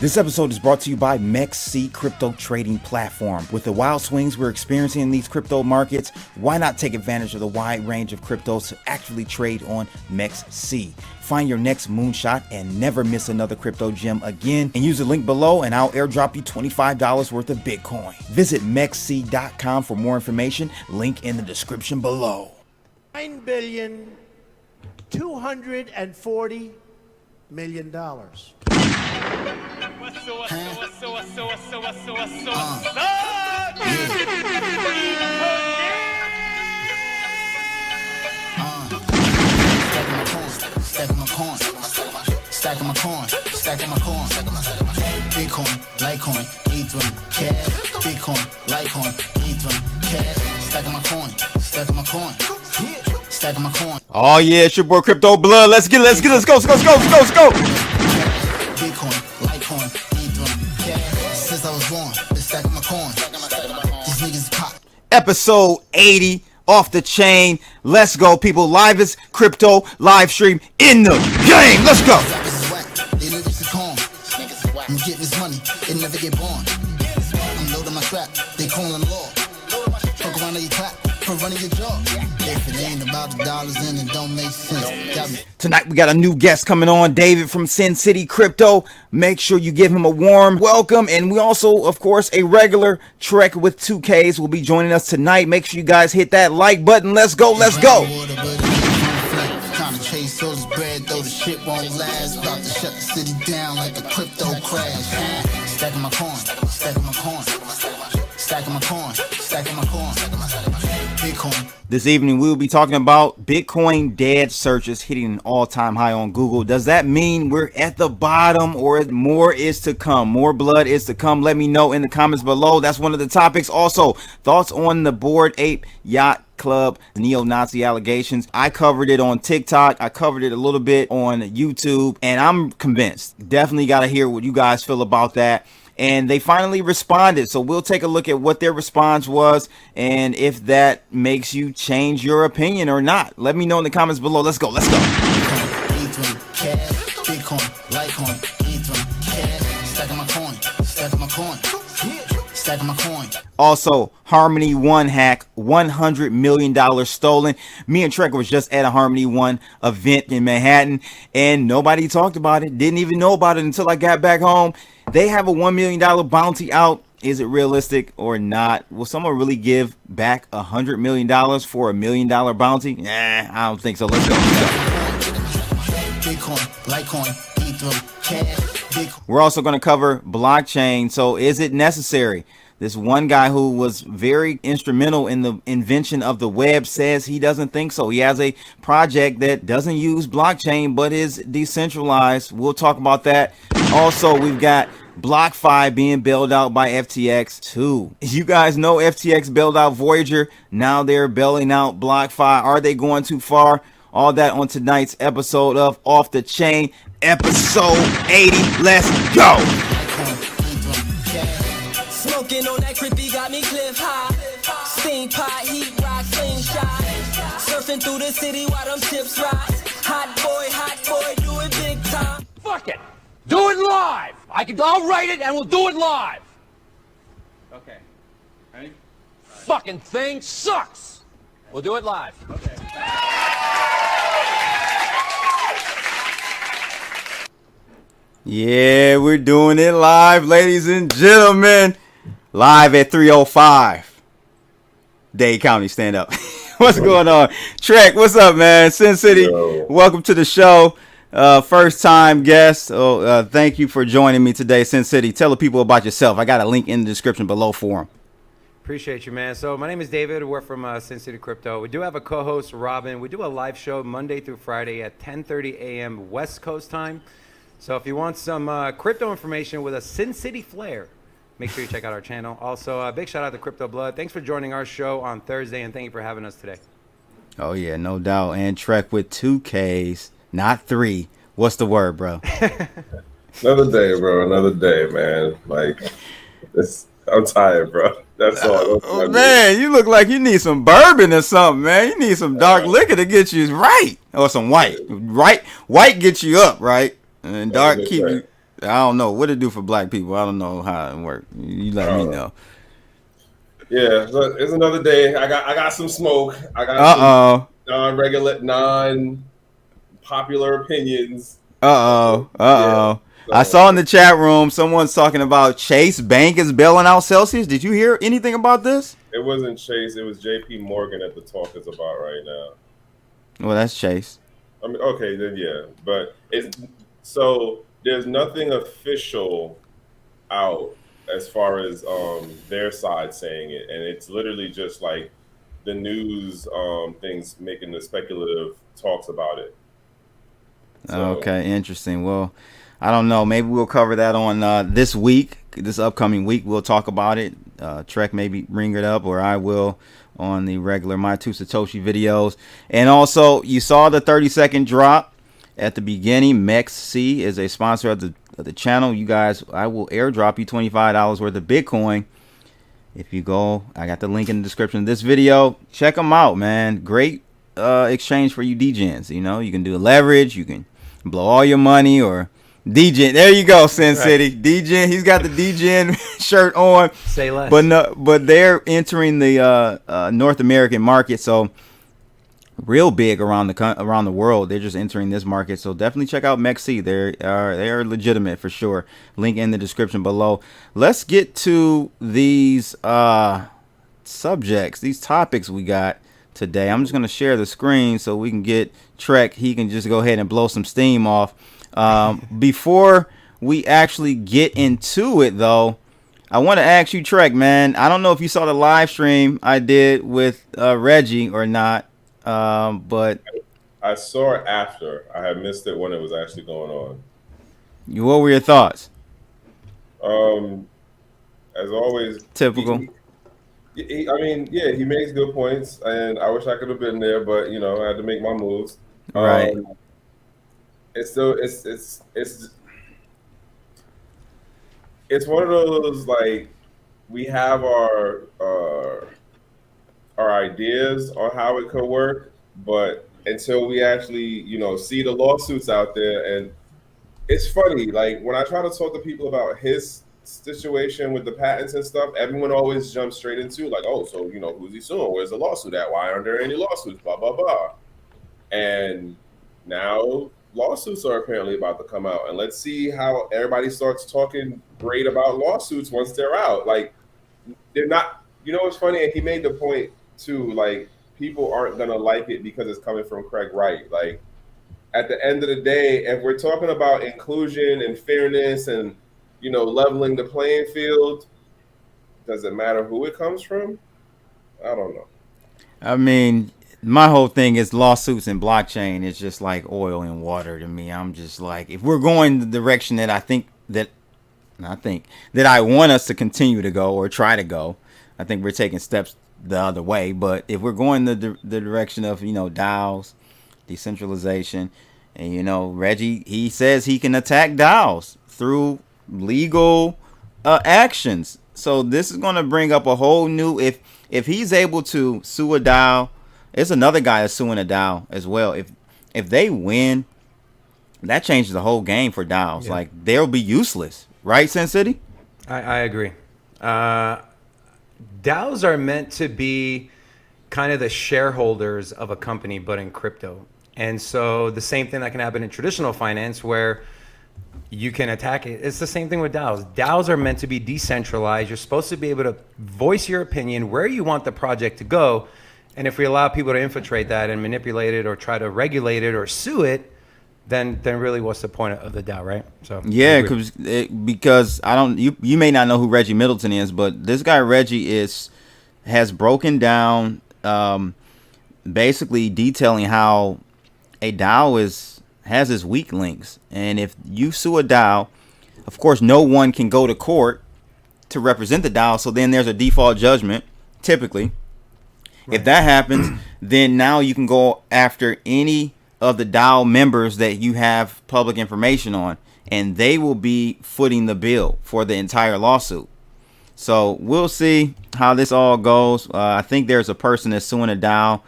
This episode is brought to you by NYC crypto trading platform. With the wild swings we're experiencing in these crypto markets, why not take advantage of the wide range of cryptos to actually trade on NYC? Find your next moonshot and never miss another crypto gem again. And use the link below and I'll airdrop you $25 worth of Bitcoin. Visit mexc.com for more information. Link in the description below. $9,240,000,000. Stacking my coin. Bitcoin, Litecoin, Ethereum, cash. Bitcoin, Litecoin, Ethereum, cash. Stacking my coin. Oh yeah, it's your boy Crypto Blood. Let's go. Bitcoin, Litecoin, Ethereum, cash. Since I was born, been stacking my coin. These niggas pop. Episode 80. Off the chain. Let's go, people. Livest crypto live stream in the game. Let's go. I'm getting this money, it never get born. I'm loading my trap, they calling the law. Fuck around your clap, for running your jaw. If it ain't about the dollars, then it don't make sense. Tonight we got a new guest coming on, David from Sin City Crypto. Make sure you give him a warm welcome. And we also, of course, a regular Trekk with 2Ks will be joining us tonight. Make sure you guys hit that like button. Let's go. Trying to chase all this bread, though the shit won't last. About to shut the city down like a crypto crash. Stacking my coin. Bitcoin. This evening we will be talking about Bitcoin dead searches hitting an all-time high on Google. Does that mean we're at the bottom or more is to come? More blood is to come? Let me know in the comments below. That's one of the topics. Also, thoughts on the Bored Ape Yacht Club neo-Nazi allegations. I covered it on TikTok. I covered it a little bit on YouTube, and I'm convinced. Definitely got to hear what you guys feel about that. And they finally responded, so we'll take a look at what their response was and if that makes you change your opinion or not. Let me know in the comments below. Let's go. Bitcoin, Litecoin, Ethereum, cash. Stacking my coin. Also, Harmony One hack, $100 million stolen. Me and Trekk was just at a Harmony One event in Manhattan, and nobody talked about it. Didn't even know about it until I got back home. They have a $1 million bounty out. Is it realistic or not? Will someone really give back $100 million for $1 million bounty? Nah, I don't think so. Let's go. Bitcoin, Litecoin, Ethereum, cash. We're also going to cover blockchain. So is it necessary? This one guy who was very instrumental in the invention of the web says he doesn't think so. He has a project that doesn't use blockchain but is decentralized. We'll talk about that. Also, we've got Blockfi being bailed out by FTX too. You guys know FTX bailed out Voyager. Now they're bailing out Blockfi. Are they going too far? All that on tonight's episode of Off the Chain, episode 80. Let's go. Smoking on that crippy got me cliff high. Steam pot, heat rock, slingshot. Surfing through the city while them chips rise. Hot boy, do it big time. Fuck it. Do it live. I'll write it and we'll do it live. Okay. Ready? Fucking thing sucks. We'll do it live. Okay. Yeah, we're doing it live, ladies and gentlemen. Live at 3:05. Dade County, stand up. What's going on? Trekk, what's up, man? Sin City, welcome to the show. First time guest. Thank you for joining me today, Sin City. Tell the people about yourself. I got a link in the description below for them. Appreciate you, man. So my name is David. We're from Sin City Crypto. We do have a co-host, Robin. We do a live show Monday through Friday at 10:30 a.m. West Coast time. So if you want some crypto information with a Sin City flair, make sure you check out our channel. Also, a big shout out to Crypto Blood. Thanks for joining our show on Thursday, and thank you for having us today. Oh, yeah, no doubt. And Trekk with 2Ks, not 3. What's the word, bro? Another day, bro. Another day, man. Like, I'm tired, bro. That's all. Oh, man, you look like you need some bourbon or something, man. You need some dark liquor to get you right. Or some white. Right? White gets you up, right? And dark keep you. I don't know what it do for black people. I don't know how it works. You let me know. Yeah, look, it's another day. I got some smoke. I got Uh-oh. some non-popular opinions. Uh-oh. Yeah, I so saw in the chat room someone's talking about Chase Bank is bailing out Celsius. Did you hear anything about this? it wasn't Chase. It was J.P. Morgan that the talk is about right now. Well, that's Chase. I mean, okay, then yeah, but it's so there's nothing official out as far as their side saying it, and it's literally just like the news things making the speculative talks about it. So, Okay, interesting. Well, I don't know. Maybe we'll cover that on this upcoming week. We'll talk about it. Trekk maybe bring it up, or I will on the regular My Two Satoshi videos. And also, you saw the 30-second drop at the beginning. MEXC is a sponsor of the channel. You guys, I will airdrop you $25 worth of Bitcoin. If you go, I got the link in the description of this video. Check them out, man. Great exchange for you DGens. You know, you can do leverage. You can blow all your money or DGen. There you go, Sin City. DGen. He's got the DGen shirt on. Say less. But no, but they're entering the North American market, so real big around the world. They're just entering this market, so definitely check out MEXC. They are legitimate for sure. Link in the description below. Let's get to these subjects, these topics we got today. I'm just gonna share the screen so we can get Trekk. He can just go ahead and blow some steam off. Before we actually get into it, though, I want to ask you, Trekk, man. I don't know if you saw the live stream I did with Reggie or not, but I saw it after. I had missed it when it was actually going on. What were your thoughts? As always, Typical. I mean, yeah, he makes good points, and I wish I could have been there, but you know, I had to make my moves. Right. It's still it's one of those, like, we have our ideas on how it could work, but until we actually, you know, see the lawsuits out there. And it's funny, like, when I try to talk to people about his situation with the patents and stuff, everyone always jumps straight into, like, oh, so, you know, who's he suing? Where's the lawsuit at? Why aren't there any lawsuits? Blah, blah, blah. And now lawsuits are apparently about to come out, and let's see how everybody starts talking great about lawsuits once they're out. Like, they're not, you know what's funny? And he made the point too, like, people aren't gonna like it because it's coming from Craig Wright. Like, at the end of the day, if we're talking about inclusion and fairness and, you know, leveling the playing field, does it matter who it comes from? I don't know. I mean, my whole thing is lawsuits and blockchain is just like oil and water to me. I'm just like, if we're going the direction that I want us to continue to go or try to go, I think we're taking steps the other way. But if we're going the direction of, you know, DAOs, decentralization, and, you know, Reggie, he says he can attack DAOs through legal actions. So this is going to bring up a whole new, if he's able to sue a DAO, there's another guy that's suing a DAO as well. If they win, that changes the whole game for DAOs. Yeah. Like, they'll be useless, right, Sin City? I agree. DAOs are meant to be kind of the shareholders of a company, but in crypto. And so the same thing that can happen in traditional finance, where you can attack it. It's the same thing with DAOs. DAOs are meant to be decentralized. You're supposed to be able to voice your opinion where you want the project to go. And if we allow people to infiltrate that and manipulate it or try to regulate it or sue it, then really what's the point of the DAO, right? So yeah, because I don't, you may not know who Reggie Middleton is, but this guy Reggie has broken down basically detailing how a DAO has its weak links. And if you sue a DAO, of course, no one can go to court to represent the DAO. So then there's a default judgment, typically. Right. If that happens, then now you can go after any of the DAO members that you have public information on, and they will be footing the bill for the entire lawsuit. So we'll see how this all goes. I think there's a person that's suing a DAO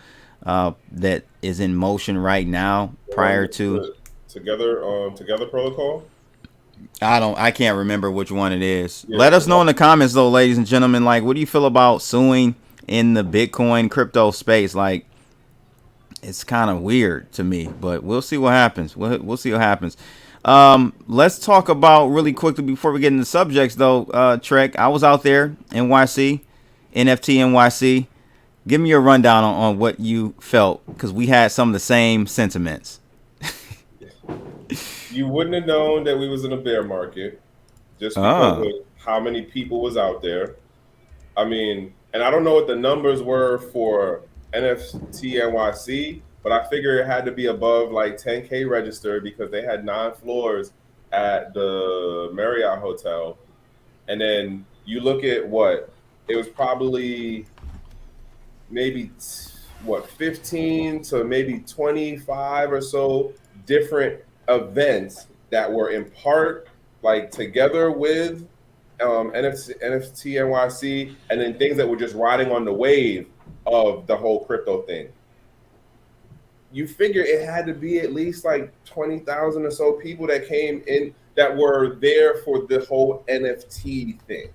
that is in motion right now prior to Together Protocol. I can't remember which one it is. Yeah. Let us know in the comments though, ladies and gentlemen. Like, what do you feel about suing in the Bitcoin crypto space? Like, it's kind of weird to me, but we'll see what happens. We'll see what happens. Let's talk about really quickly before we get into subjects though. Trekk, I was out there, NYC, NFT NYC. Give me your rundown on what you felt, because we had some of the same sentiments. You wouldn't have known that we was in a bear market just because of how many people was out there. I mean, and I don't know what the numbers were for NFT NYC, but I figure it had to be above like 10K registered because they had 9 floors at the Marriott Hotel. And then you look at what it was, probably maybe 15 to maybe 25 or so different events that were in part like together with NFT NYC, and then things that were just riding on the wave of the whole crypto thing. You figure it had to be at least like 20,000 or so people that came in that were there for the whole NFT thing.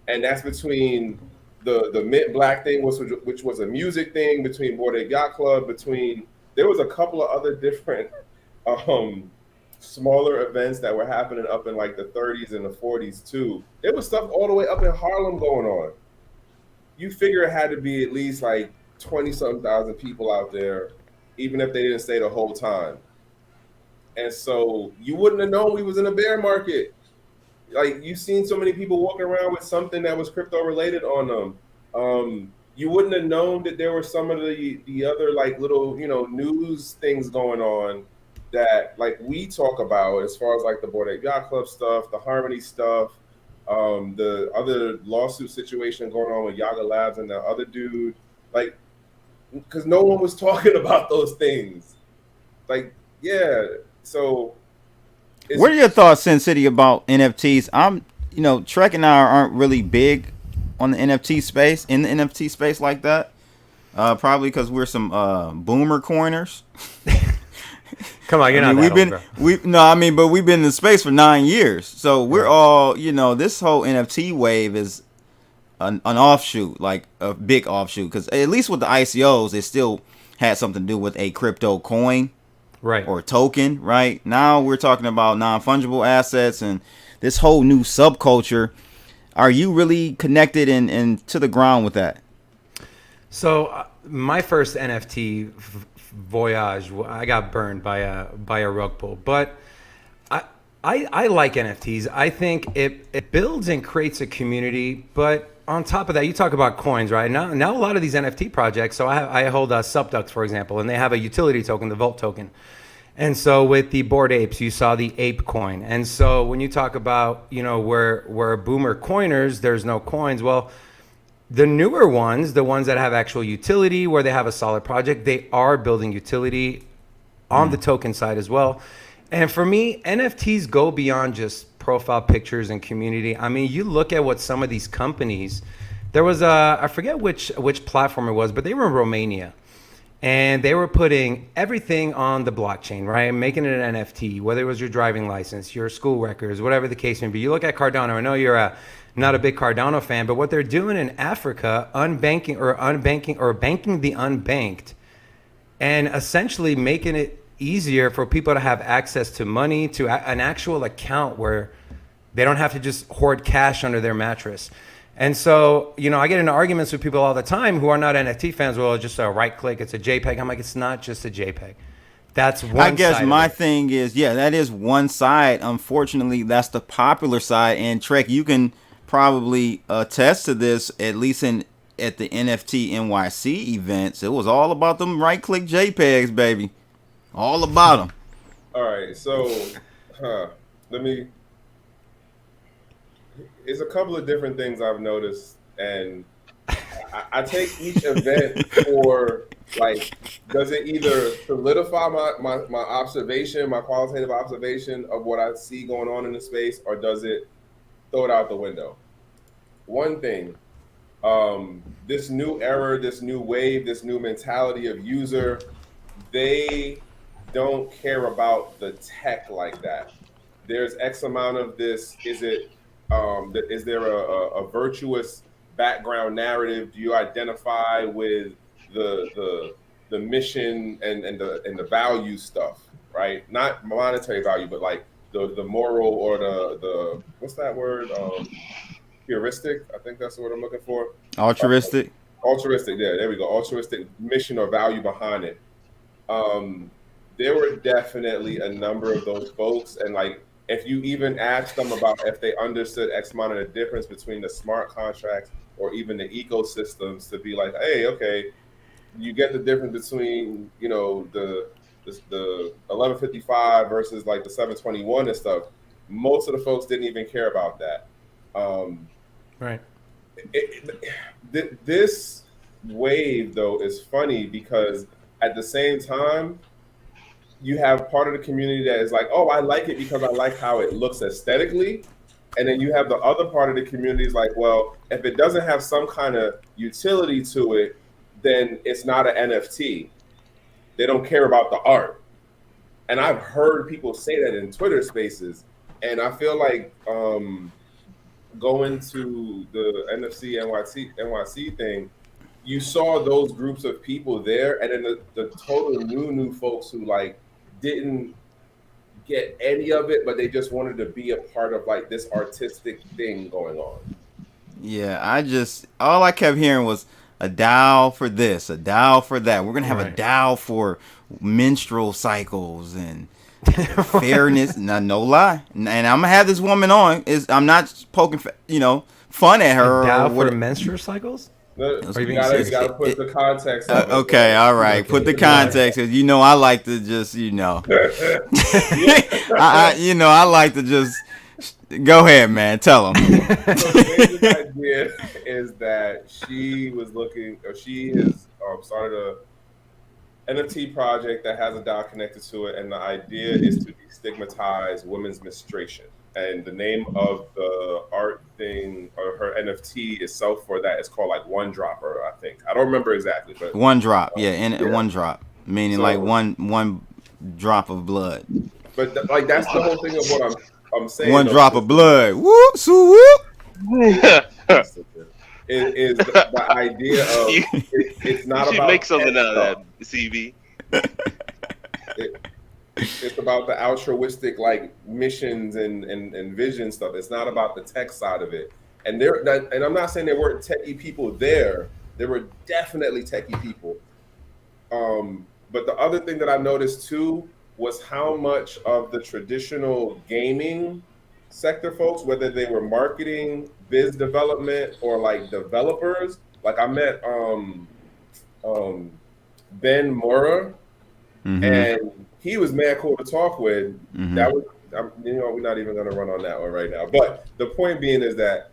And that's between the Mint Black thing, which was a music thing, between Bored Ape Yacht Club, there was a couple of other different smaller events that were happening up in like the 30s and the 40s too. There was stuff all the way up in Harlem going on. You figure it had to be at least like 20-something thousand people out there, even if they didn't stay the whole time. And so you wouldn't have known we was in a bear market. Like, you've seen so many people walking around with something that was crypto related on them. You wouldn't have known that there were some of the other like little, news things going on that like we talk about, as far as like the Bored Ape Yacht Club stuff, the Harmony stuff, the other lawsuit situation going on with Yuga Labs and the other dude, like, because no one was talking about those things. Like, yeah, so. What are your thoughts, Sin City, about NFTs? Trekk and I aren't really big on the NFT space, like that. Probably because we're some boomer coiners. Come on, you're not that old, bro. But we've been in the space for 9 years, so we're all, this whole NFT wave is an offshoot, like a big offshoot, because at least with the ICOs, it still had something to do with a crypto coin. Right. Or token, right? Now we're talking about non-fungible assets and this whole new subculture. Are you really connected and to the ground with that? So my first NFT voyage, I got burned by a rug pull, but I like NFTs. I think it builds and creates a community, but on top of that, you talk about coins, right? Now a lot of these NFT projects, so I hold Subducts, for example, and they have a utility token, the Volt token. And so with the Bored Apes, you saw the Ape coin. And so when you talk about, where boomer coiners, there's no coins. Well, the newer ones, the ones that have actual utility, where they have a solid project, they are building utility on the token side as well. And for me, NFTs go beyond just profile pictures and community. I mean, you look at what some of these companies, there was I forget which platform it was, but they were in Romania. And they were putting everything on the blockchain, right? Making it an NFT, whether it was your driving license, your school records, whatever the case may be. You look at Cardano. I know you're not a big Cardano fan, but what they're doing in Africa, banking the unbanked, and essentially making it easier for people to have access to money, to an actual account where they don't have to just hoard cash under their mattress. And so, I get into arguments with people all the time who are not NFT fans. Well, it's just a right click, it's a JPEG. I'm like, it's not just a JPEG. That's one side. I guess my thing is, that is one side. Unfortunately, that's the popular side. And Trekk, you can probably attest to this, at least at the NFT NYC events. It was all about them right click JPEGs, baby. All about them. All right, so it's a couple of different things I've noticed, and I take each event for, like, does it either solidify my observation, my qualitative observation of what I see going on in the space, or does it throw it out the window? One thing, this new era, this new wave, this new mentality of user, they don't care about the tech like that. there's X amount of this. Is it is there a virtuous background narrative? Do you identify with the mission and the value stuff, right? Not monetary value, but like the moral or the what's that word? Heuristic. I think that's the word I'm looking for. Altruistic. Altruistic. Yeah, there we go. Altruistic mission or value behind it. There were definitely a number of those folks, and like if you even asked them about if they understood X amount of the difference between the smart contracts or even the ecosystems, to be like, hey, okay, you get the difference between, you know, the 1155 versus like the 721 and stuff. Most of the folks didn't even care about that. Right. This wave though is funny because at the same time, you have part of the community that is like, oh, I like it because I like how it looks aesthetically. And then you have the other part of the community is like, well, if it doesn't have some kind of utility to it, then it's not an NFT. They don't care about the art. And I've heard people say that in Twitter spaces. And I feel like going to the NFC NYC thing, you saw those groups of people there, and then the total new folks who like didn't get any of it, but they just wanted to be a part of like this artistic thing going on. Yeah, all I kept hearing was a DAO for this, a DAO for that. We're gonna have a DAO for menstrual cycles and fairness. No lie, and I'm gonna have this woman on. I'm not poking, fun at her. A DAO for menstrual cycles. You gotta put the context. Okay, all right. Put the context, because I like to just, I like to just go ahead, man. Tell them. So the basic idea is that she has started a NFT project that has a DAO connected to it, and the idea is to destigmatize women's menstruation. And the name of the art thing or her NFT itself for that is called like One Dropper, I think. I don't remember exactly, but one drop, one drop, meaning so, like one drop of blood. But like that's the whole thing of what I'm saying. One drop of blood. Whoop, so whoop. Is the idea of it's not about. Make something out of that, CV. It's about the altruistic like missions and vision stuff. It's not about the tech side of it. And I'm not saying there weren't techie people there. There were definitely techie people. But the other thing that I noticed too was how much of the traditional gaming sector folks, whether they were marketing, biz development, or like developers, like I met Ben Mora, and he was mad cool to talk with. That was, we're not even going to run on that one right now. But the point being is that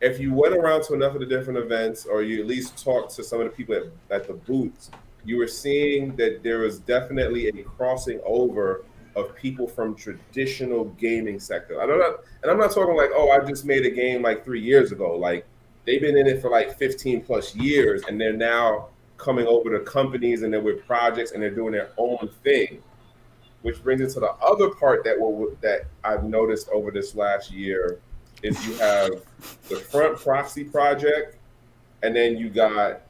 if you went around to enough of the different events, or you at least talked to some of the people at the booths, you were seeing that there was definitely a crossing over of people from traditional gaming sector. I'm not talking like, oh, I just made a game like 3 years ago. Like they've been in it for like 15 plus years, and they're now coming over to companies and they're with projects and they're doing their own thing. Which brings it to the other part that I've noticed over this last year is you have the Front Proxy project, and then you got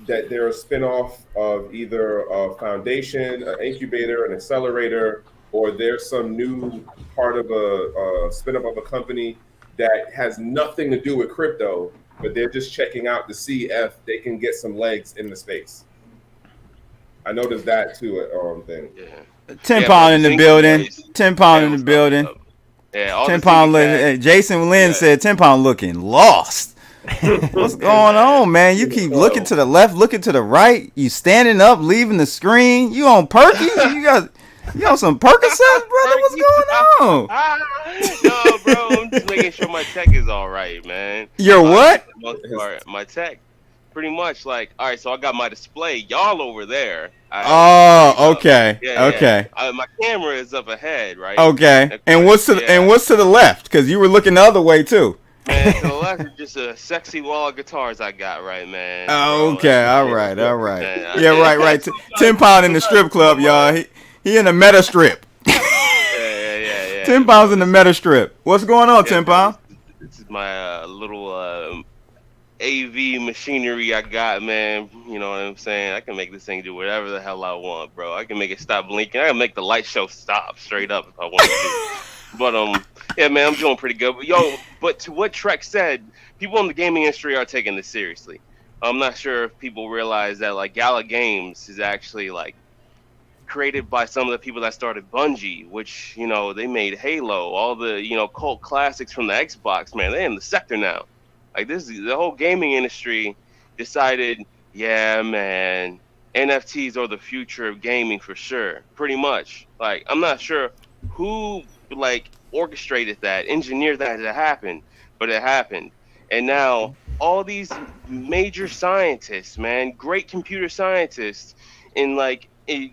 that they're a spinoff of either a foundation, an incubator, an accelerator, or there's some new part of a spinoff of a company that has nothing to do with crypto, but they're just checking out to see if they can get some legs in the space. I noticed that too thing. Yeah. 10 pound in the building. 10 pound in the building. Yeah, 10 pound. Jason Lynn said 10 pound looking lost. What's going on, man? You keep looking to the left, looking to the right. You standing up, leaving the screen. You on Perky? You on some Percocet, brother? What's going on? No, bro. I'm just making sure my tech is all right, man. Your what? My tech. Pretty much like, all right, so I got my display. Y'all over there. Okay. Okay. Yeah. My camera is up ahead, right? Okay. And what's to the left? Because you were looking the other way too. Man, to the left is just a sexy wall of guitars I got, right, man. Okay. All right. Man, yeah, right. 10 pound in the strip club, y'all. He in the meta strip. Yeah. 10 pounds in the meta strip. What's going on, 10 pound? This is my little AV machinery I got, man. You know what I'm saying? I can make this thing do whatever the hell I want, bro. I can make it stop blinking. I can make the light show stop straight up if I want to. But yeah, man, I'm doing pretty good. But to what Trekk said, people in the gaming industry are taking this seriously. I'm not sure if people realize that like Gala Games is actually like created by some of the people that started Bungie, which, you know, they made Halo, all the, you know, cult classics from the Xbox, man. They're in the sector now. Like this, the whole gaming industry decided, yeah, man, NFTs are the future of gaming for sure. Pretty much. Like, I'm not sure who like orchestrated that, engineered that to happen, but it happened. And now all these major scientists, man, great computer scientists in like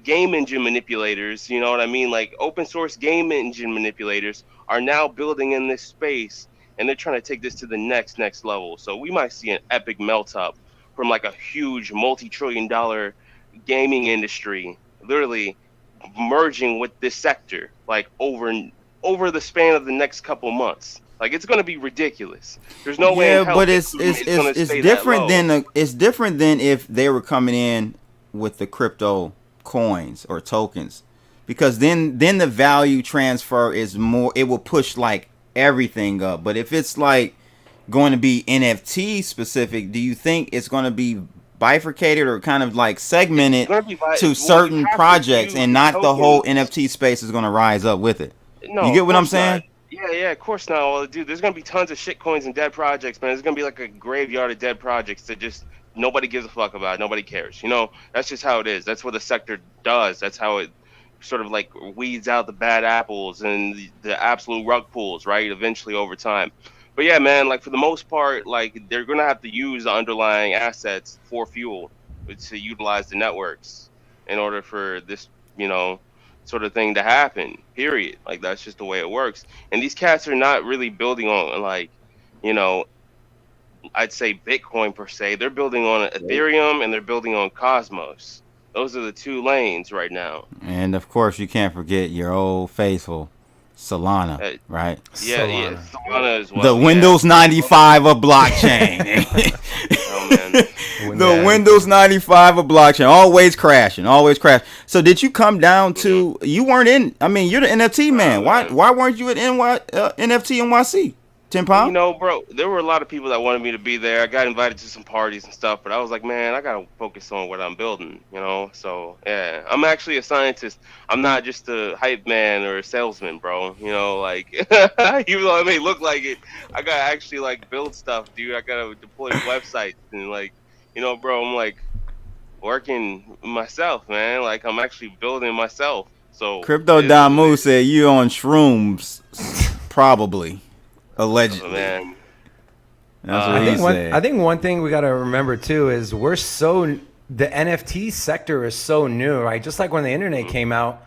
game engine manipulators, you know what I mean? Like open source game engine manipulators are now building in this space, and they're trying to take this to the next level. So we might see an epic melt up from like a huge multi-trillion-dollar gaming industry literally merging with this sector like over the span of the next couple months. Like it's going to be ridiculous. There's no way in hell but it's different than it's different than if they were coming in with the crypto coins or tokens, because then the value transfer is more, it will push like everything up. But if it's like going to be NFT specific, do you think it's going to be bifurcated or kind of like segmented to certain projects, and not the whole NFT space is going to rise up with it? No, you get what I'm saying? Yeah, of course not. Well, dude, there's going to be tons of shit coins and dead projects, man. There's going to be like a graveyard of dead projects that just nobody gives a fuck about. Nobody cares. You know, that's just how it is. That's what the sector does. That's how it sort of like weeds out the bad apples and the absolute rug pulls, right? Eventually over time. But yeah, man, like for the most part, like they're going to have to use the underlying assets for fuel to utilize the networks in order for this, you know, sort of thing to happen, period. Like that's just the way it works. And these cats are not really building on like, you know, I'd say Bitcoin per se. They're building on Ethereum and they're building on Cosmos. Those are the two lanes right now. And of course you can't forget your old faithful Solana, right? Yeah, Solana as well. The Windows 95 of blockchain. Oh man. The Windows 95 of blockchain, always crashing. So did you come down to, you weren't in, I mean, you're the NFT man. Why weren't you at NFT NYC? 10 pound? You know, bro, there were a lot of people that wanted me to be there. I got invited to some parties and stuff, but I was like, man, I gotta focus on what I'm building, you know? So yeah, I'm actually a scientist. I'm not just a hype man or a salesman, bro. You know, like even though I may look like it, I gotta actually like build stuff, dude. I gotta deploy websites and like, you know, bro, I'm like working myself, man. Like I'm actually building myself. So Crypto Damu said you on shrooms, probably. Allegedly. Oh, man. That's what he said. I think one thing we got to remember too is the NFT sector is so new, right? Just like when the internet came out,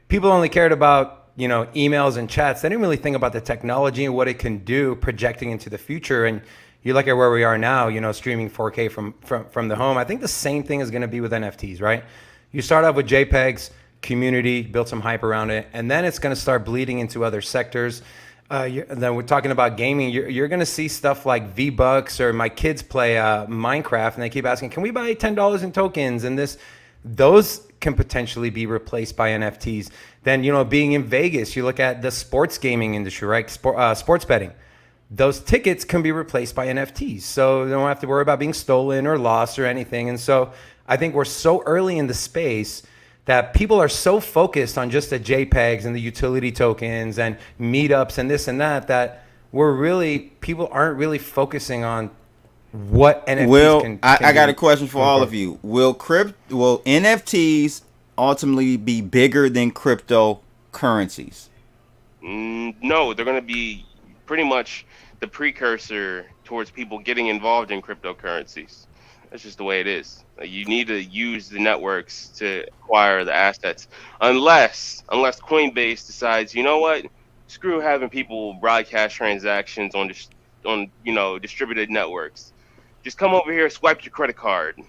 people only cared about, you know, emails and chats. They didn't really think about the technology and what it can do projecting into the future. And you look at where we are now, you know, streaming 4K from the home. I think the same thing is going to be with NFTs, right? You start off with JPEGs, community, build some hype around it, and then it's going to start bleeding into other sectors. Then we're talking about gaming. You're going to see stuff like V-Bucks, or my kids play Minecraft and they keep asking, can we buy $10 in tokens? And those can potentially be replaced by NFTs. Then, you know, being in Vegas, you look at the sports gaming industry, right? Sports betting. Those tickets can be replaced by NFTs. So they don't have to worry about being stolen or lost or anything. And so I think we're so early in the space that people are so focused on just the JPEGs and the utility tokens and meetups and this and that, that people aren't really focusing on what NFTs can I got a question for all of you. Will NFTs ultimately be bigger than cryptocurrencies? No, they're going to be pretty much the precursor towards people getting involved in cryptocurrencies. That's just the way it is. You need to use the networks to acquire the assets, unless Coinbase decides, you know what, screw having people broadcast transactions on you know, distributed networks. Just come over here, swipe your credit card.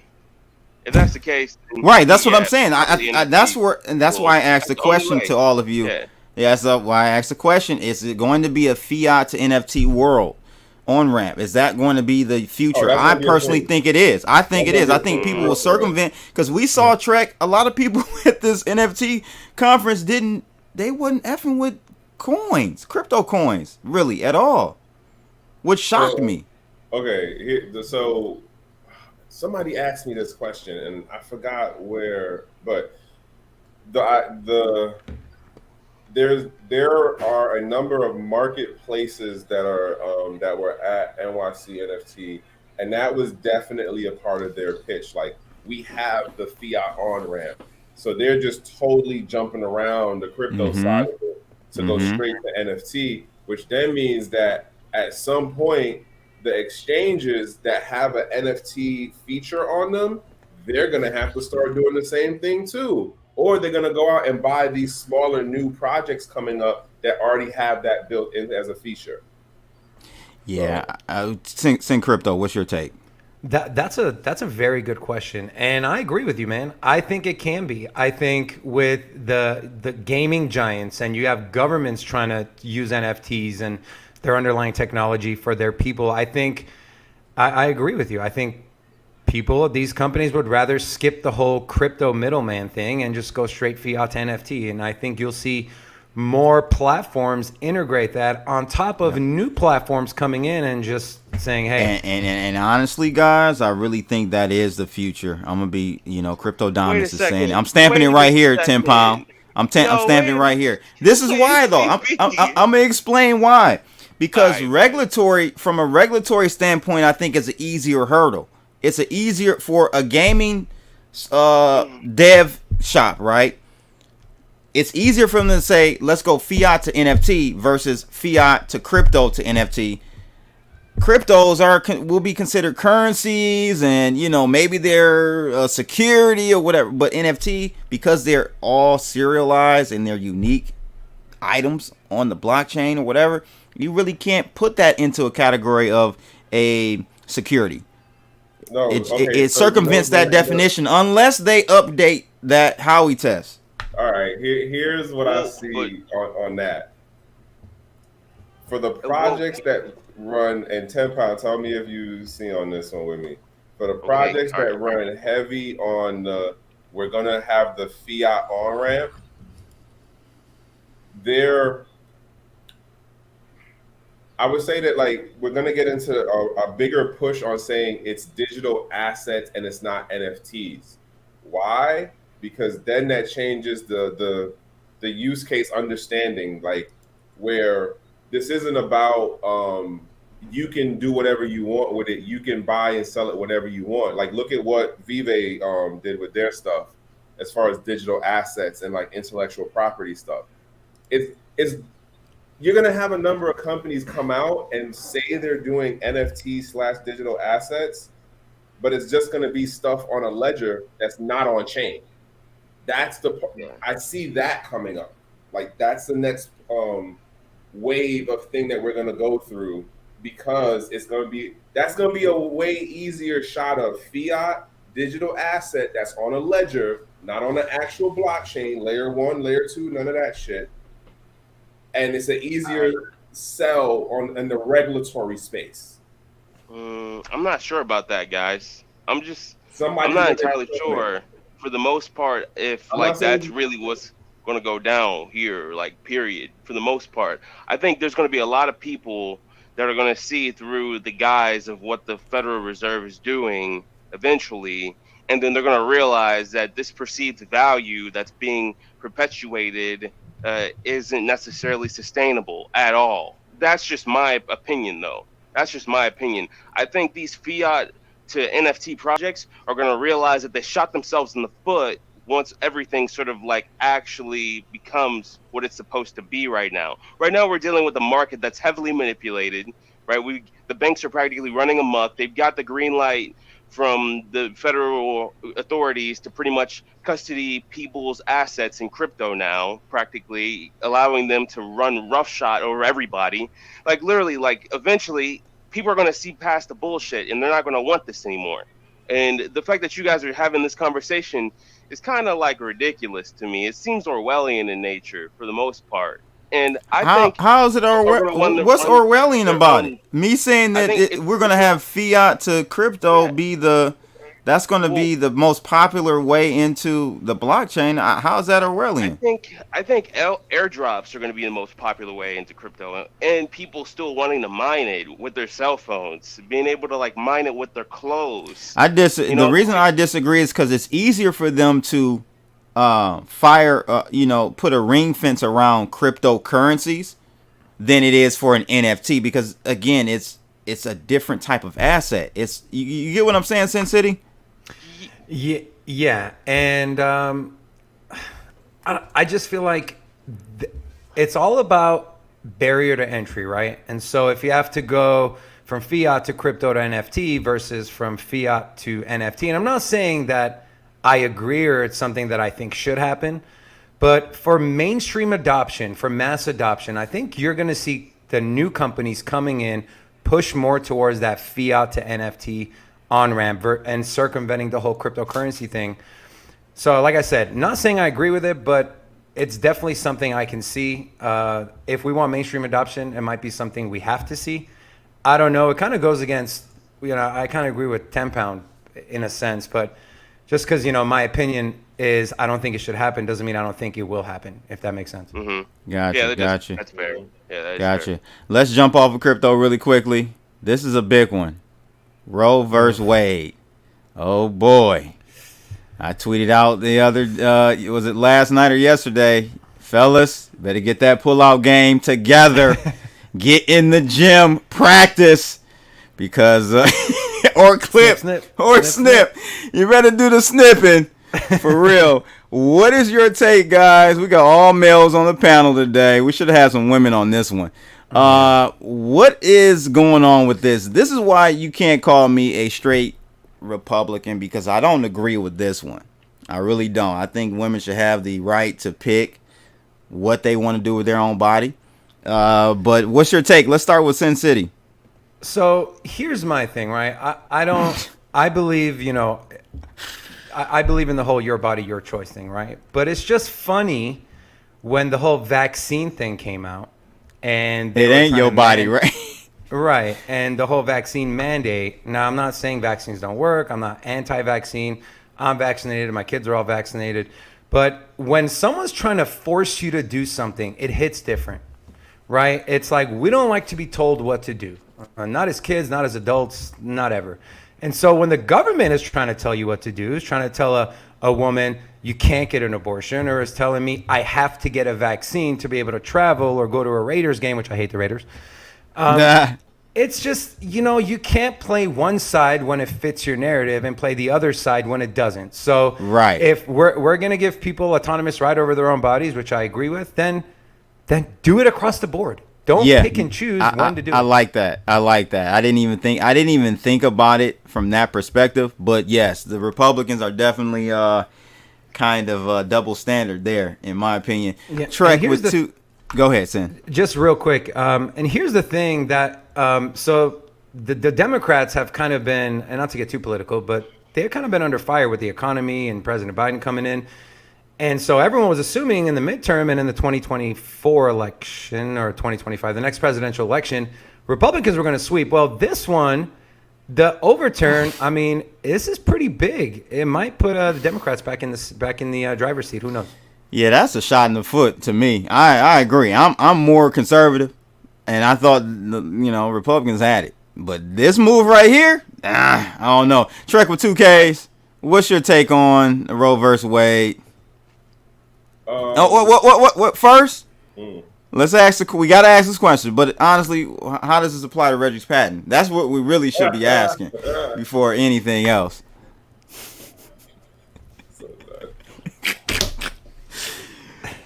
If that's the case, right? That's what I'm saying. That's why I asked the question to all of you. Yeah. Yeah, that's why I asked the question. Is it going to be a fiat to NFT world on ramp? Is that going to be the future? that's I gonna be a personally thing. think it is. I think it That's is. gonna I be a think thing. people will circumvent, because we saw Trekk. A lot of people at this NFT conference they wasn't effing with coins, crypto coins, really at all, which shocked me. Okay, so somebody asked me this question, and I forgot where, but the there are a number of marketplaces that were at NYC NFT, and that was definitely a part of their pitch. Like, we have the fiat on ramp, so they're just totally jumping around the crypto side of it to go straight to NFT, which then means that at some point the exchanges that have an NFT feature on them, they're going to have to start doing the same thing too. Or they're going to go out and buy these smaller new projects coming up that already have that built in as a feature. Yeah, Syn Crypto, what's your take? That's a very good question, and I agree with you, man. I think it can be. I think with the gaming giants, and you have governments trying to use NFTs and their underlying technology for their people. I think I agree with you. I think people at these companies would rather skip the whole crypto middleman thing and just go straight fiat to NFT. And I think you'll see more platforms integrate that on top of new platforms coming in and just saying, hey. And honestly, guys, I really think that is the future. I'm gonna be, Crypto Dominance is saying it. I'm stamping it right here, 10 pound. I'm stamping it right here. This is why, though. I'm gonna explain why. Because from a regulatory standpoint, I think it's an easier hurdle. It's an easier for a gaming dev shop, right? It's easier for them to say, let's go fiat to NFT versus fiat to crypto to NFT. Cryptos will be considered currencies, and maybe they're security or whatever. But NFT, because they're all serialized and they're unique items on the blockchain or whatever, you really can't put that into a category of a security. No, it circumvents that definition unless they update that Howey test. All right, here's what I see on that. For the projects that run, and 10 pound, tell me if you see on this one with me. For the projects that run heavy on we're gonna have the fiat on ramp, I would say that, like, we're gonna get into a bigger push on saying it's digital assets and it's not NFTs. Why? Because then that changes the use case understanding, like, where this isn't about you can do whatever you want with it. You can buy and sell it whatever you want. Like, look at what Vive did with their stuff as far as digital assets and like intellectual property stuff. It's you're gonna have a number of companies come out and say they're doing NFT/digital assets, but it's just gonna be stuff on a ledger that's not on chain. That's I see that coming up. Like, that's the next wave of thing that we're gonna go through, because that's gonna be a way easier shot of fiat digital asset that's on a ledger, not on an actual blockchain, layer 1, layer 2, none of that shit. And it's an easier sell in the regulatory space. I'm not sure about that, guys. I'm not entirely sure. For the most part, if that's really what's going to go down here, like, period. For the most part, I think there's going to be a lot of people that are going to see through the guise of what the Federal Reserve is doing eventually, and then they're going to realize that this perceived value that's being perpetuated isn't necessarily sustainable at all. That's just my opinion, though. That's just my opinion. I think these fiat to NFT projects are going to realize that they shot themselves in the foot once everything sort of like actually becomes what it's supposed to be right now. Right now, we're dealing with a market that's heavily manipulated, right? The banks are practically running amok. They've got the green light from the federal authorities to pretty much custody people's assets in crypto now, practically allowing them to run roughshod over everybody. Like, literally, like, eventually people are going to see past the bullshit and they're not going to want this anymore. And the fact that you guys are having this conversation is kind of like ridiculous to me. It seems Orwellian in nature for the most part. And I think how is it what's Orwellian about it? Me saying that we're going to have fiat to crypto be that's going to be the most popular way into the blockchain. How is that Orwellian? I think airdrops are going to be the most popular way into crypto, and people still wanting to mine it with their cell phones, being able to like mine it with their clothes. The reason I disagree is because it's easier for them to put a ring fence around cryptocurrencies than it is for an NFT, because again, it's a different type of asset. It's you get what I'm saying, Sin City? Yeah, and I just feel like it's all about barrier to entry, right? And so if you have to go from fiat to crypto to NFT versus from fiat to NFT, and I'm not saying that I agree or it's something that I think should happen, but for mainstream adoption, for mass adoption, I think you're going to see the new companies coming in push more towards that fiat to NFT on-ramp and circumventing the whole cryptocurrency thing. So like I said, not saying I agree with it, but it's definitely something I can see. If we want mainstream adoption, it might be something we have to see. I don't know. It kind of goes against, I kind of agree with 10 Pound in a sense, but just because, my opinion is I don't think it should happen doesn't mean I don't think it will happen, if that makes sense. Mm-hmm. Gotcha. That's fair. Yeah, gotcha. Fair. Let's jump off of crypto really quickly. This is a big one. Roe versus Wade. Oh boy. I tweeted out the other, was it last night or yesterday? Fellas, better get that pull-out game together. Get in the gym, practice, because, or clip, snip. You better do the snipping, for real. What is your take, guys? We got all males on the panel today. We should have had some women on this one. What is going on with this? This is why you can't call me a straight Republican, because I don't agree with this one. I really don't. I think women should have the right to pick what they want to do with their own body. But what's your take? Let's start with Sin City. So here's my thing, right? I believe, I believe in the whole your body, your choice thing, right? But it's just funny when the whole vaccine thing came out. And it ain't your body, right? Right. And the whole vaccine mandate. Now, I'm not saying vaccines don't work. I'm not anti-vaccine. I'm vaccinated. My kids are all vaccinated. But when someone's trying to force you to do something, it hits different, right? It's like we don't like to be told what to do. Not as kids, not as adults, not ever. And so when the government is trying to tell you what to do, is trying to tell a woman you can't get an abortion, or is telling me I have to get a vaccine to be able to travel or go to a Raiders game, which I hate the Raiders. It's just, you can't play one side when it fits your narrative and play the other side when it doesn't. So right. If we're going to give people autonomous right over their own bodies, which I agree with, then do it across the board. Don't pick and choose when to do it. I like that. I didn't even think about it from that perspective. But yes, the Republicans are definitely kind of double standard there, in my opinion. Yeah. Trekk with two. Go ahead, Sin. Just real quick. And here's the thing that so the Democrats have kind of been, and not to get too political, but they've kind of been under fire with the economy and President Biden coming in. And so everyone was assuming in the midterm and in the 2024 election or 2025, the next presidential election, Republicans were going to sweep. Well, this one, the overturn, I mean, this is pretty big. It might put the Democrats back in the driver's seat. Who knows? Yeah, that's a shot in the foot to me. I agree. I'm more conservative, and I thought Republicans had it. But this move right here, I don't know. Trekk with 2Ks, what's your take on Roe versus Wade? What first? Let's ask we gotta ask this question, but honestly, how does this apply to Reggie's patent? That's what we really should be asking before anything else.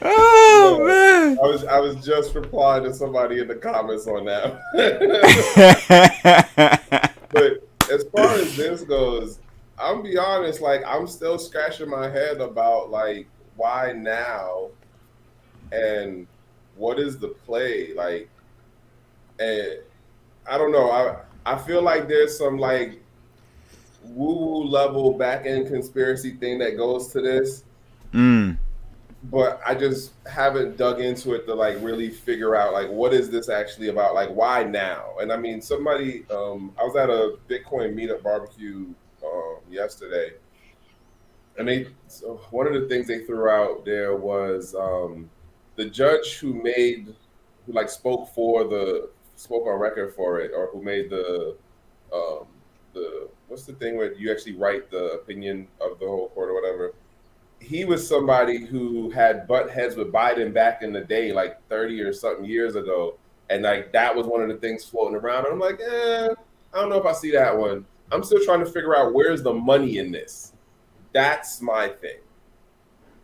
Oh man! I was just replying to somebody in the comments on that. But as far as this goes, I'm be honest, like I'm still scratching my head about like why now and what is the play like, and I don't know. I feel like there's some like woo-woo level back-end conspiracy thing that goes to this. But I just haven't dug into it to like really figure out like what is this actually about? Like why now? And I mean, somebody, I was at a Bitcoin meetup barbecue yesterday, and one of the things they threw out there was the judge who spoke on record for it, or who made the what's the thing where you actually write the opinion of the whole court or whatever. He was somebody who had butt heads with Biden back in the day, like 30 or something years ago. And like that was one of the things floating around. And I'm like, I don't know if I see that one. I'm still trying to figure out where's the money in this. That's my thing.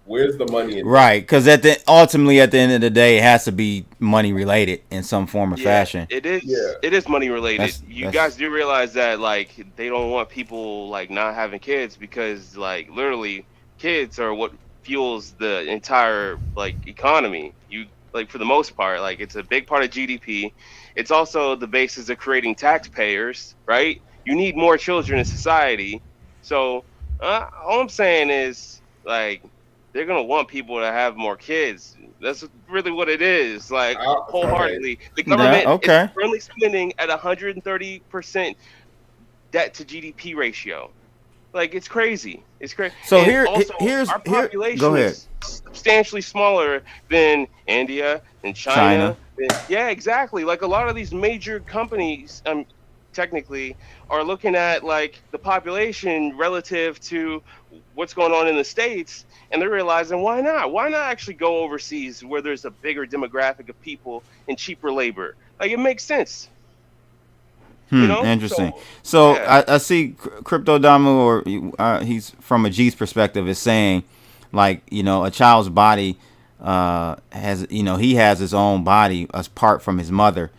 Where's the money in Right, because ultimately at the end of the day, it has to be money related in some form or fashion. It is. Yeah. It is money related. You that's- guys do realize that like they don't want people like not having kids because like literally kids are what fuels the entire like economy. You like for the most part, like it's a big part of GDP. It's also the basis of creating taxpayers, right? You need more children in society. So all I'm saying is like they're gonna want people to have more kids. That's really what it is. Like wholeheartedly, the government is currently spending at 130% debt to GDP ratio. Like it's crazy. It's crazy. So and our population is substantially smaller than India and China. Yeah, exactly. Like a lot of these major companies, technically, are looking at like the population relative to what's going on in the States, and they're realizing why not? Why not actually go overseas where there's a bigger demographic of people and cheaper labor? Like it makes sense. You know? Interesting. So yeah. I see Crypto Damu, or he's from a G's perspective, is saying like, you know, a child's body has, you know, he has his own body apart from his mother.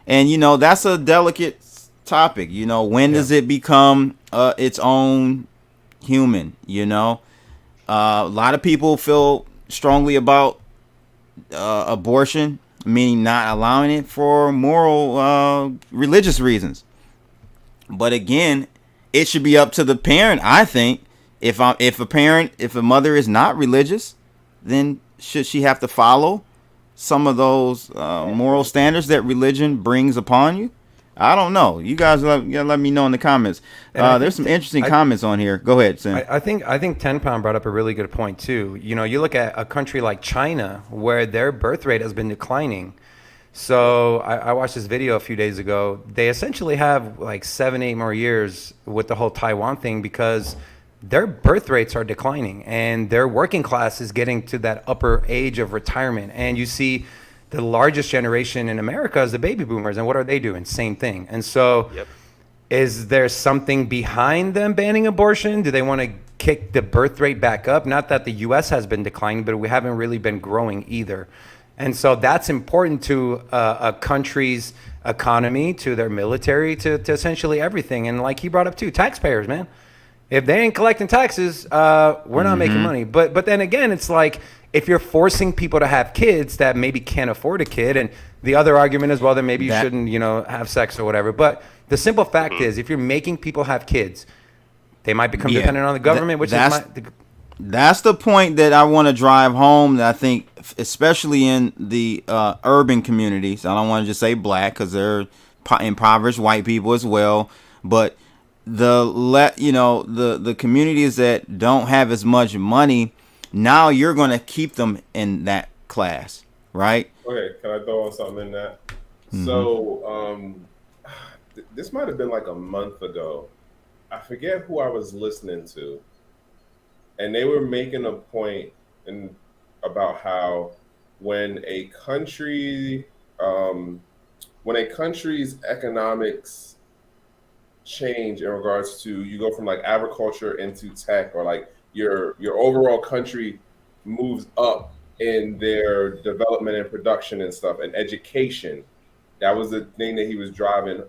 And, you know, that's a delicate topic. You know, when does it become its own human? You know, a lot of people feel strongly about abortion, meaning not allowing it for moral, religious reasons. But again, it should be up to the parent. I think if a mother is not religious, then should she have to follow some of those moral standards that religion brings upon you? I don't know. You guys let me know in the comments. There's some interesting comments on here. Go ahead, Sam. I think 10 Pound brought up a really good point too. You know, you look at a country like China where their birth rate has been declining. So I watched this video a few days ago. They essentially have like 7-8 more years with the whole Taiwan thing because their birth rates are declining and their working class is getting to that upper age of retirement. And you see the largest generation in America is the baby boomers. And what are they doing? Same thing. And so is there something behind them banning abortion? Do they want to kick the birth rate back up? Not that the U.S. has been declining, but we haven't really been growing either. And so that's important to a country's economy, to their military, to essentially everything. And like he brought up too, taxpayers, man. If they ain't collecting taxes, we're not making money. But then again, it's like if you're forcing people to have kids that maybe can't afford a kid, and the other argument is, well, then maybe you shouldn't, you know, have sex or whatever. But the simple fact is, if you're making people have kids, they might become dependent on the government, That's the point that I want to drive home. That I think, especially in the urban communities, I don't want to just say black because they're impoverished white people as well. But the communities that don't have as much money, now you're going to keep them in that class, right? Okay, can I throw on something in that? So this might have been like a month ago. I forget who I was listening to. And they were making a point about how when a country's economics change in regards to, you go from like agriculture into tech, or like your overall country moves up in their development and production and stuff, and education. That was the thing that he was driving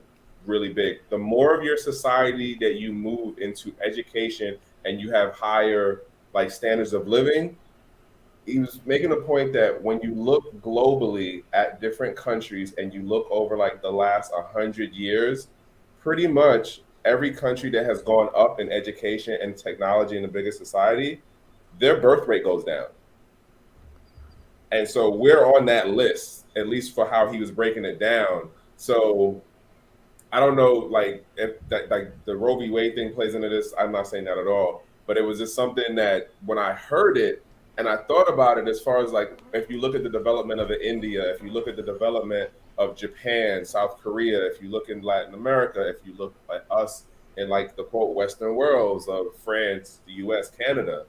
really big. The more of your society that you move into education and you have higher like standards of living, he was making a point that when you look globally at different countries and you look over like the last 100 years, pretty much every country that has gone up in education and technology in the biggest society, their birth rate goes down. And so we're on that list, at least for how he was breaking it down. So I don't know, like, if that, like, the Roe v. Wade thing plays into this. I'm not saying that at all. But it was just something that when I heard it and I thought about it, as far as, like, if you look at the development of India, if you look at the development of Japan, South Korea, if you look in Latin America, if you look at us in, like, the quote Western worlds of France, the US, Canada,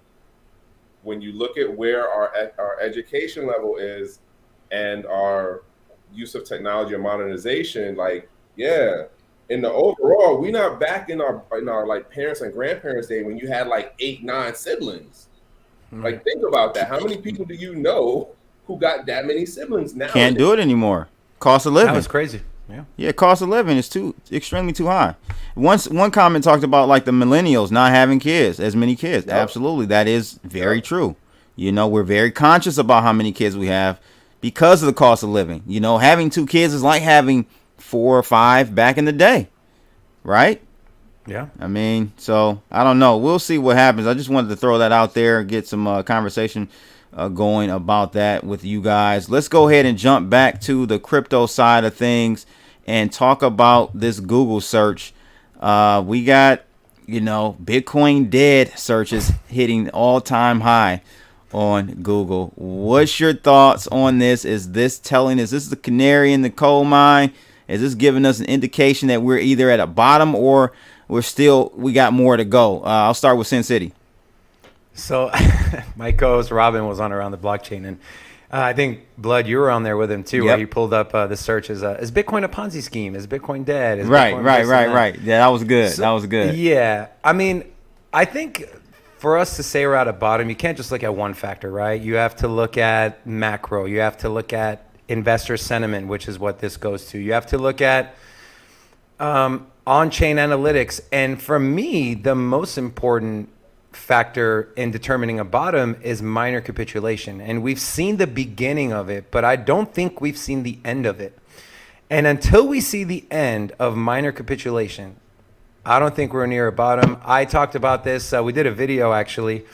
when you look at where our education level is and our use of technology and modernization, like, yeah, in the overall, we not back in our like parents and grandparents' day when you had like 8, 9 siblings. Like, think about that. How many people do you know who got that many siblings now? Can't do it anymore. Cost of living. That was crazy. Yeah, cost of living is extremely too high. One comment talked about, like, the millennials not having kids, as many kids. Yep. Absolutely, that is very true. You know, we're very conscious about how many kids we have because of the cost of living. You know, having 2 kids is like having 4 or 5 back in the day, right? Yeah. I mean, so I don't know. We'll see what happens. I just wanted to throw that out there, get some conversation going about that with you guys. Let's go ahead and jump back to the crypto side of things and talk about this Google search. We got, you know, Bitcoin dead searches hitting all-time high on Google. What's your thoughts on this? Is this the canary in the coal mine? Is this giving us an indication that we're either at a bottom or we got more to go? I'll start with Sin City. So my co-host Robin was on Around the Blockchain, and I think, Blood, you were on there with him too, where he pulled up the search is Bitcoin a Ponzi scheme? Is Bitcoin dead? Is right. Bitcoin Yeah, that was good. That was good. Yeah. I mean, I think for us to say we're at a bottom, you can't just look at one factor, right? You have to look at macro. You have to look at investor sentiment, which is what this goes to. You have to look at on-chain analytics. And for me, the most important factor in determining a bottom is minor capitulation. And we've seen the beginning of it, but I don't think we've seen the end of it. And until we see the end of minor capitulation, I don't think we're near a bottom. I talked about this. We did a video actually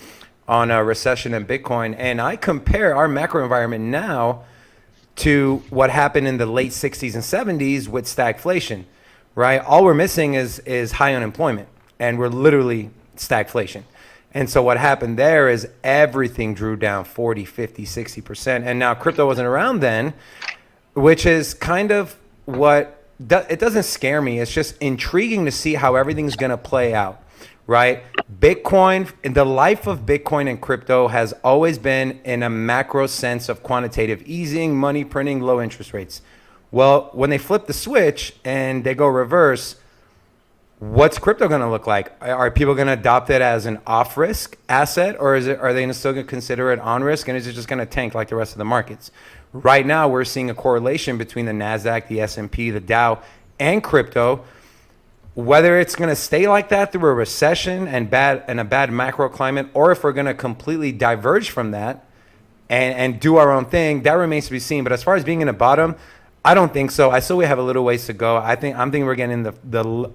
on a recession in Bitcoin, and I compare our macro environment now to what happened in the late 60s and 70s with stagflation, right? All we're missing is high unemployment, and we're literally stagflation. And so what happened there is everything drew down 40, 50, 60%. And now crypto wasn't around then, which is kind of what, it doesn't scare me. It's just intriguing to see how everything's going to play out, right? Bitcoin, the life of Bitcoin and crypto has always been in a macro sense of quantitative easing, money printing, low interest rates. Well, when they flip the switch and they go reverse, what's crypto going to look like? Are people going to adopt it as an off-risk asset, or are they still going to consider it on risk, and is it just going to tank like the rest of the markets? Right now, we're seeing a correlation between the NASDAQ, the S&P, the Dow, and crypto. Whether it's going to stay like that through a recession and a bad macro climate, or if we're going to completely diverge from that and do our own thing, that remains to be seen. But as far as being in a bottom, I don't think so. I still we have a little ways to go. I'm thinking we're getting in the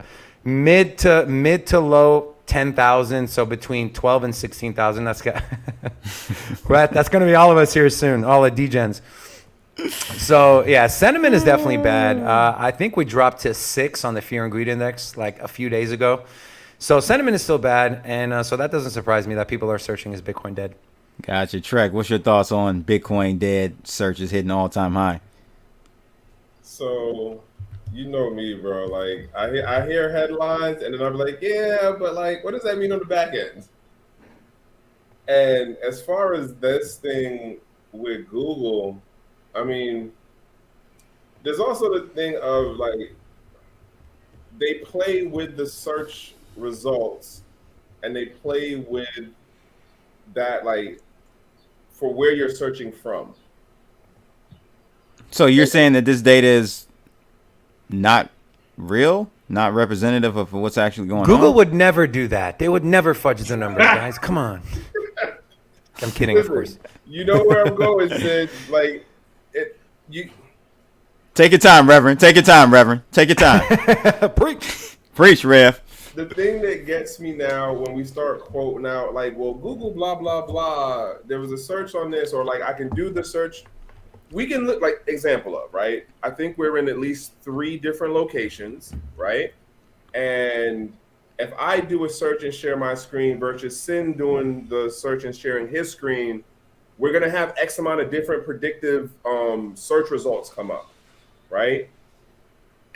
mid to low 10,000, so between 12 and 16,000. That's going to be all of us here soon, all the degens. So yeah, sentiment is definitely bad. I think we dropped to 6 on the fear and greed index like a few days ago. So sentiment is still bad, and so that doesn't surprise me that people are searching is Bitcoin dead. Gotcha. Trekk, what's your thoughts on Bitcoin dead searches hitting all-time high? So, you know me, bro. Like, I hear headlines, and then I'm like, yeah, but like, what does that mean on the back end? And as far as this thing with Google, I mean, there's also the thing of like, they play with the search results, and they play with that, like, for where you're searching from. So you're saying that this data is not real, not representative of what's actually going on? Google would never do that. They would never fudge the numbers, guys. Come on. I'm kidding, Listen, of course. You know where I'm going, Sid. Like, Take your time, Reverend. Take your time, Reverend. Take your time. Preach. Preach, Rev. the thing that gets me now when we start quoting out like, well, Google blah blah blah. There was a search on this, or like I can do the search. We can look like example of right. I think we're in at least 3 different locations, right? And if I do a search and share my screen versus Sin doing the search and sharing his screen, we're gonna have X amount of different predictive search results come up, right?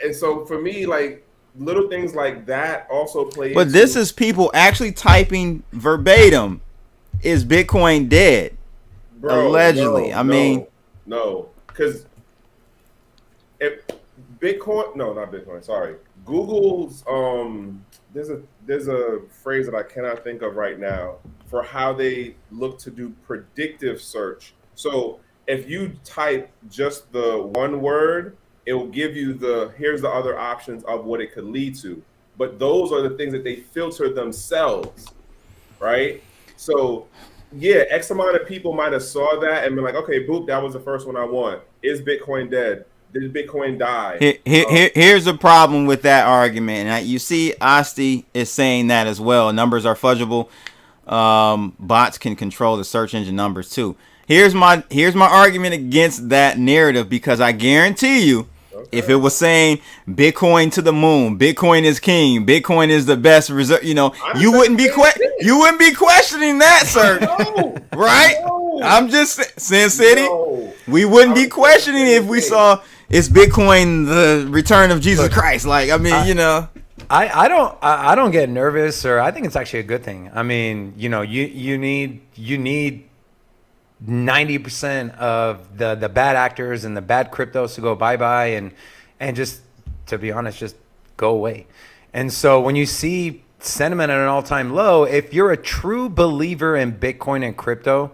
And so for me, like little things like that also play. But this is people actually typing verbatim, "Is Bitcoin dead?" Bro, Allegedly. I mean, no, because if Bitcoin, no, not Bitcoin. Sorry, Google's there's a phrase that I cannot think of right now for how they look to do predictive search. So if you type just the one word, it will give you here's the other options of what it could lead to. But those are the things that they filter themselves, right? So yeah, X amount of people might have saw that and been like, okay, boop, that was the first one I want. Is Bitcoin dead? Did Bitcoin die? Here's the problem with that argument. And you see Asti is saying that as well. Numbers are fudgeable. Bots can control the search engine numbers too. Here's my argument against that narrative, because I guarantee you, if it was saying Bitcoin to the moon, Bitcoin is king, Bitcoin is the best result, you wouldn't be questioning that, sir. No, right? No, I'm just Sin City. No. We wouldn't be questioning if we saw it's Bitcoin, the return of Jesus Christ. Like, I mean, I don't get nervous, or I think it's actually a good thing. I mean, you need 90% of the bad actors and the bad cryptos to go bye-bye and just, to be honest, just go away. And so when you see sentiment at an all-time low, if you're a true believer in Bitcoin and crypto,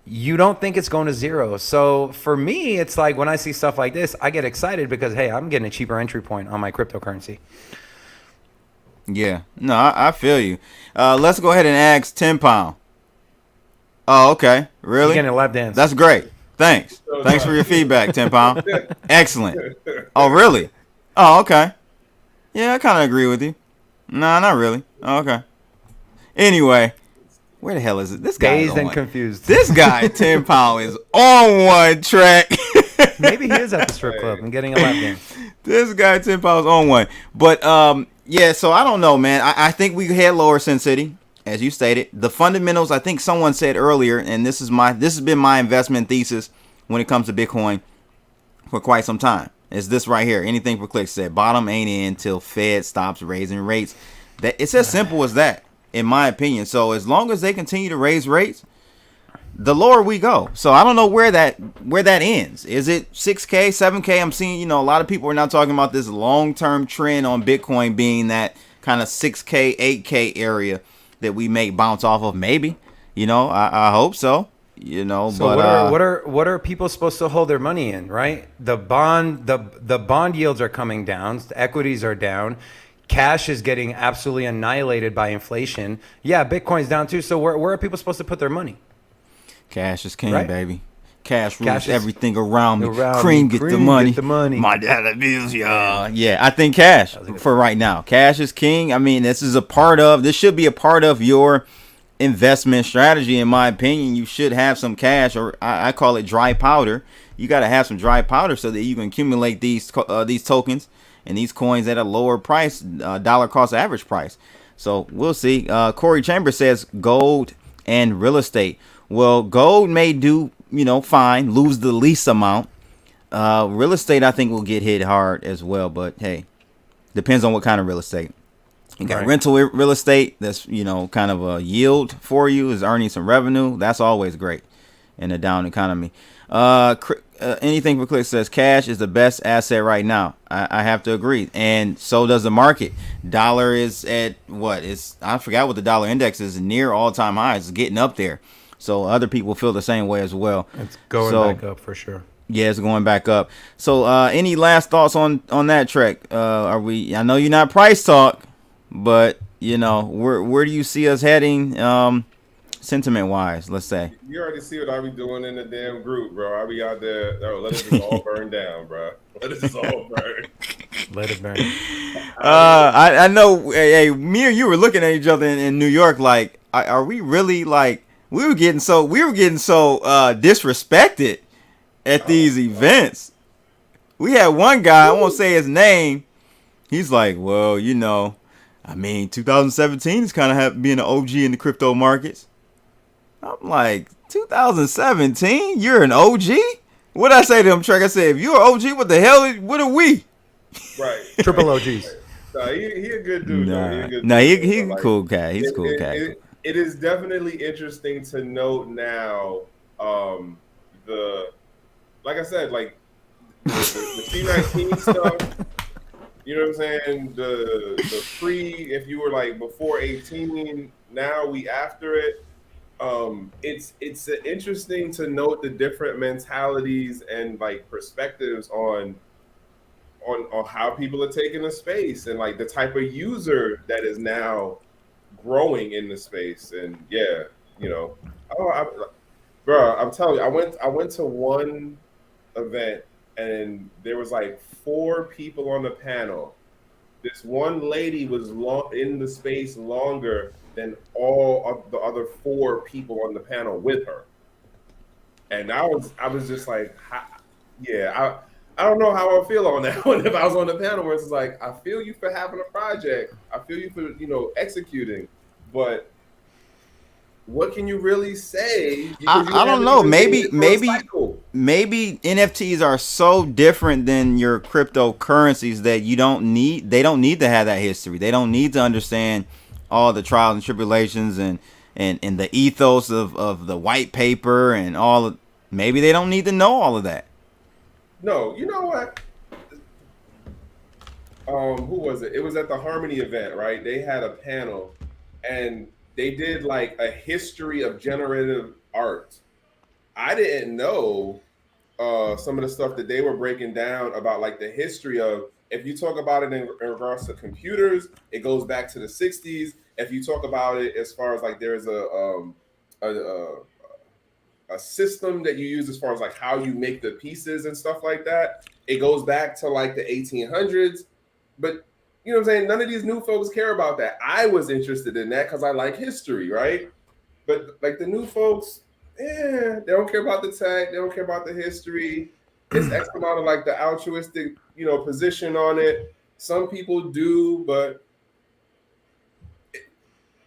you don't think it's going to zero. So for me, it's like when I see stuff like this, I get excited because, hey, I'm getting a cheaper entry point on my cryptocurrency. Yeah, no, I feel you. Let's go ahead and ask 10 Pound. Oh, okay. Really? You're getting a lap dance. That's great. Thanks. Thanks for your feedback, 10 Pound. Excellent. Oh, really? Oh, okay. Yeah, I kind of agree with you. Nah, not really. Oh, okay. Anyway, where the hell is it? This guy Dazed and confused. This guy, 10 Pound, is on one track. Maybe he is at the strip club and getting a lap dance. This guy, 10 Pound, is on one. But, yeah, so I don't know, man. I think we head lower, Sin City. As you stated, the fundamentals, I think someone said earlier, and this has been my investment thesis when it comes to Bitcoin for quite some time. It's this right here. Anything for clicks said, bottom ain't in till Fed stops raising rates. That it's as simple as that, in my opinion. So as long as they continue to raise rates, the lower we go. So I don't know where that ends. Is it 6K, 7K? I'm seeing, a lot of people are now talking about this long-term trend on Bitcoin being that kind of 6K, 8K area that we may bounce off of. Maybe, I hope so. So but what are people supposed to hold their money in, right? The bond yields are coming down, the equities are down, cash is getting absolutely annihilated by inflation. Yeah, Bitcoin's down too. So where are people supposed to put their money? Cash is king, right? Baby. Cash rules Cash is everything around me. Cream get the money. My dollar bills, y'all. Yeah, I think cash for right now. Cash is king. I mean, this should be a part of your investment strategy, in my opinion. You should have some cash, or I call it dry powder. You got to have some dry powder so that you can accumulate these tokens and these coins at a lower price, dollar cost average price. So we'll see. Corey Chambers says gold and real estate. Well, gold may do, fine, lose the least amount. Real estate, I think, will get hit hard as well. But hey, depends on what kind of real estate. You got rental real estate that's, kind of a yield for you, is earning some revenue. That's always great in a down economy. Anything for click says cash is the best asset right now. I have to agree. And so does the market. Dollar is at I forgot what the dollar index is, near all-time highs. It's getting up there. So other people feel the same way as well. It's going back up for sure. Yeah, it's going back up. So any last thoughts on that, Trekk? I know you're not price talk, but where do you see us heading sentiment wise, let's say? You already see what I be doing in the damn group, bro. I be out there, let it just all burn down, bro. Let it just all burn. Let it burn. I know. Hey, me and you were looking at each other in New York. Like, are we really like? We were getting so disrespected at these events. We had one guy. I won't say his name. He's like, well, you know, I mean, 2017 is kind of being an OG in the crypto markets. I'm like, 2017? You're an OG? What I say to him, Trekk? I said, if you're an OG, what the hell? What are we? Right. Triple OGs. Nah, he a good dude. He's a cool guy. He's a cool guy. It is definitely interesting to note now. Like I said, like the C19 stuff. You know what I'm saying? The pre, if you were like before 18, now we after it. It's interesting to note the different mentalities and like perspectives on how people are taking the space and like the type of user that is now growing in the space. And yeah, you know, I'm telling you, I went to one event and there was like 4 people on the panel. This one lady was in the space longer than all of the other 4 people on the panel with her. And I was just like, yeah, I don't know how I feel on that one if I was on the panel where it's like, I feel you for having a project. I feel you for, you know, executing. But what can you really say? I don't know. Maybe NFTs are so different than your cryptocurrencies that they don't need to have that history. They don't need to understand all the trials and tribulations and the ethos of the white paper and all of, maybe they don't need to know all of that. No, you know what? Who was it? It was at the Harmony event, right? They had a panel and they did like a history of generative art. I didn't know some of the stuff that they were breaking down about like the history of, if you talk about it in regards to computers, it goes back to the 60s. If you talk about it as far as like there's a system that you use as far as like how you make the pieces and stuff like that, it goes back to like the 1800s. But you know what I'm saying? None of these new folks care about that. I was interested in that because I like history, right? But like the new folks, they don't care about the tech. They don't care about the history. It's X amount of like the altruistic, you know, position on it. Some people do, but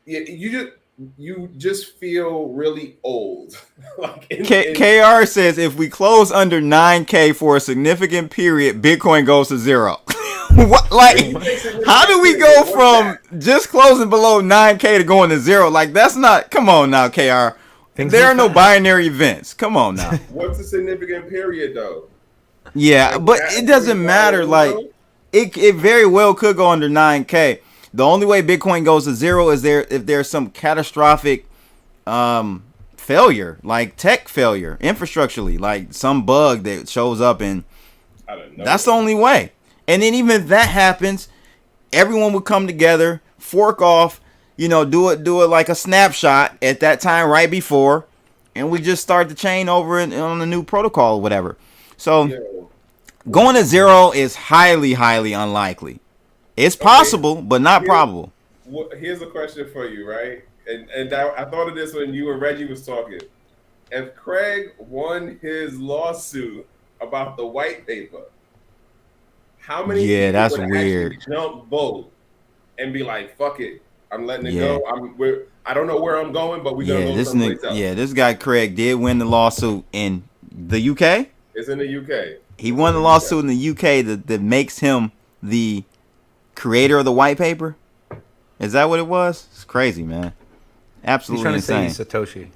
you just feel really old. Like KR says if we close under 9K for a significant period, Bitcoin goes to zero. What, like, how do we go from just closing below 9K to going to zero? Like, that's not, come on now, KR. There are no binary events. Come on now. What's a significant period though? Yeah, like, but it doesn't matter. Like, it very well could go under 9K. The only way Bitcoin goes to zero is if there's some catastrophic failure, like tech failure, infrastructurally, like some bug that shows up, and that's the only way. And then even if that happens, everyone would come together, fork off, you know, do it like a snapshot at that time right before, and we just start the chain over on the new protocol or whatever. So going to zero is highly, highly unlikely. It's possible, but not probable. Here's a question for you, right? And I thought of this when you and Reggie was talking. If Craig won his lawsuit about the white paper, how many people that's would weird. actually jump vote and be like, fuck it, I'm letting it go. I don't know where I'm going, but we're going to go someplace else. Yeah, this guy Craig did win the lawsuit in the UK. It's in the UK. He won the lawsuit in the UK that makes him the creator of the white paper. Is that what it was? It's crazy, man. Absolutely insane. He's trying to say he's Satoshi.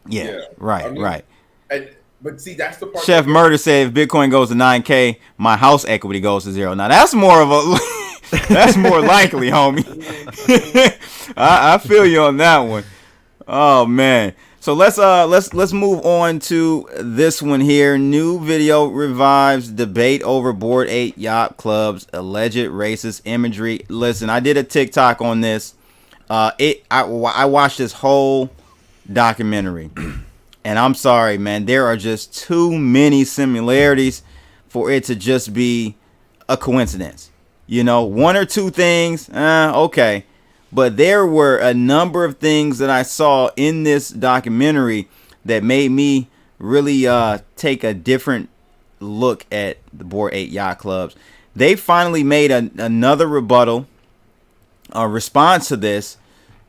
Yeah, right, right. But see, that's the part. Chef Murder said if Bitcoin goes to 9K, my house equity goes to zero. Now that's more of a that's more likely, homie. I feel you on that one. Oh man. So let's move on to this one here. New video revives debate over Bored Ape Yacht Club's alleged racist imagery. Listen, I did a TikTok on this. I watched this whole documentary, and I'm sorry, man. There are just too many similarities for it to just be a coincidence. You know, one or two things, okay. But there were a number of things that I saw in this documentary that made me really take a different look at the Bored Ape Yacht Clubs. They finally made another rebuttal, a response to this,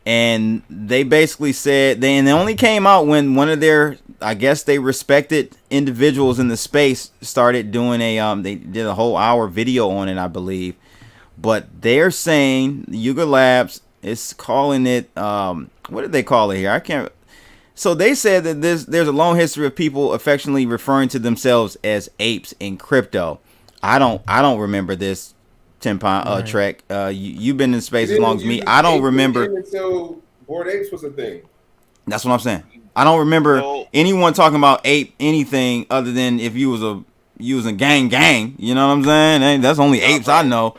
and they basically said they only came out when one of their, I guess they respected individuals in the space started doing they did a whole hour video on it, I believe. But they're saying Yuga Labs is calling it what did they call it here? I can't. So they said that there's a long history of people affectionately referring to themselves as apes in crypto. I don't remember this, Trekk. You've been in space as long as me. I don't remember until Bored Apes was a thing. That's what I'm saying. I don't remember anyone talking about ape anything other than if you was a gang. You know what I'm saying? That's only apes I know.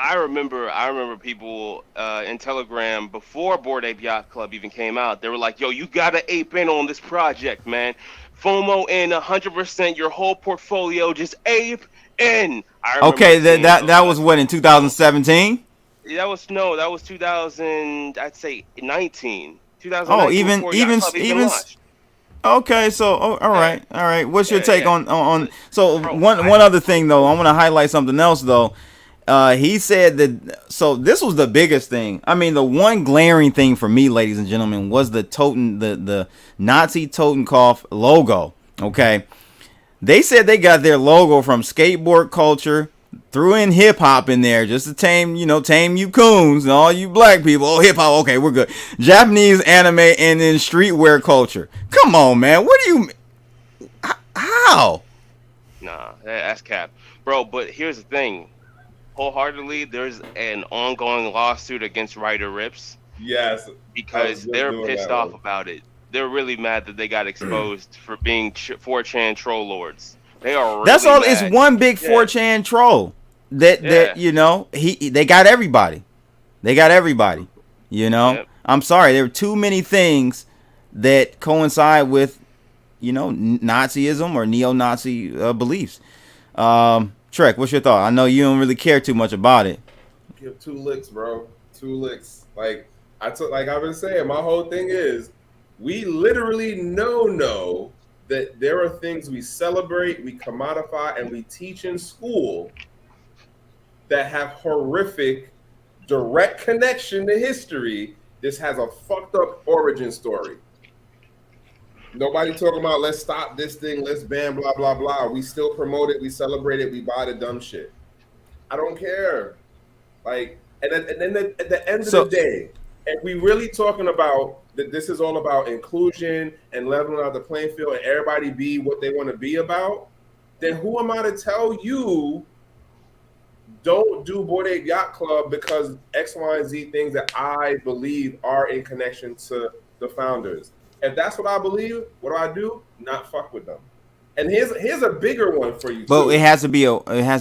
I remember people in Telegram before Bored Ape Yacht Club even came out. They were like, "Yo, you gotta ape in on this project, man. FOMO in 100%. Your whole portfolio, just ape in." Okay, that was what, in 2017? That was 2000. I'd say 19. 2019. Oh, even. Okay, so all right. What's your take on? So one other thing though, I want to highlight something else though. He said that, so this was the biggest thing. I mean, the one glaring thing for me, ladies and gentlemen, was the Nazi Totenkopf logo. Okay. They said they got their logo from skateboard culture, threw in hip hop in there just to tame you coons and all you black people. Oh, hip hop. Okay, we're good. Japanese anime and then streetwear culture. Come on, man. What do you, how? Nah, that's cap. Bro, but here's the thing. Wholeheartedly, there's an ongoing lawsuit against Ryder Rips. Yes, because they're pissed off about it. They're really mad that they got exposed for being 4chan troll lords. They are. Really That's all. mad. It's one big 4chan troll. That they got everybody. They got everybody. Yep. I'm sorry. There were too many things that coincide with Nazism or neo-Nazi beliefs. Trekk, what's your thought? I know you don't really care too much about it. Give 2 licks, bro. 2 licks. Like I've been saying, my whole thing is we literally know that there are things we celebrate, we commodify, and we teach in school that have horrific direct connection to history. This has a fucked up origin story. Nobody talking about let's stop this thing, let's ban blah blah blah. We still promote it, we celebrate it, we buy the dumb shit. I don't care. Like, and then at the end of the day, if we really talking about that, this is all about inclusion and leveling out the playing field, and everybody be what they want to be about. Then who am I to tell you don't do Bored Ape Yacht Club because X, Y, and Z things that I believe are in connection to the founders? If that's what I believe, what do? Not fuck with them. And here's a bigger one for you. But too. it has to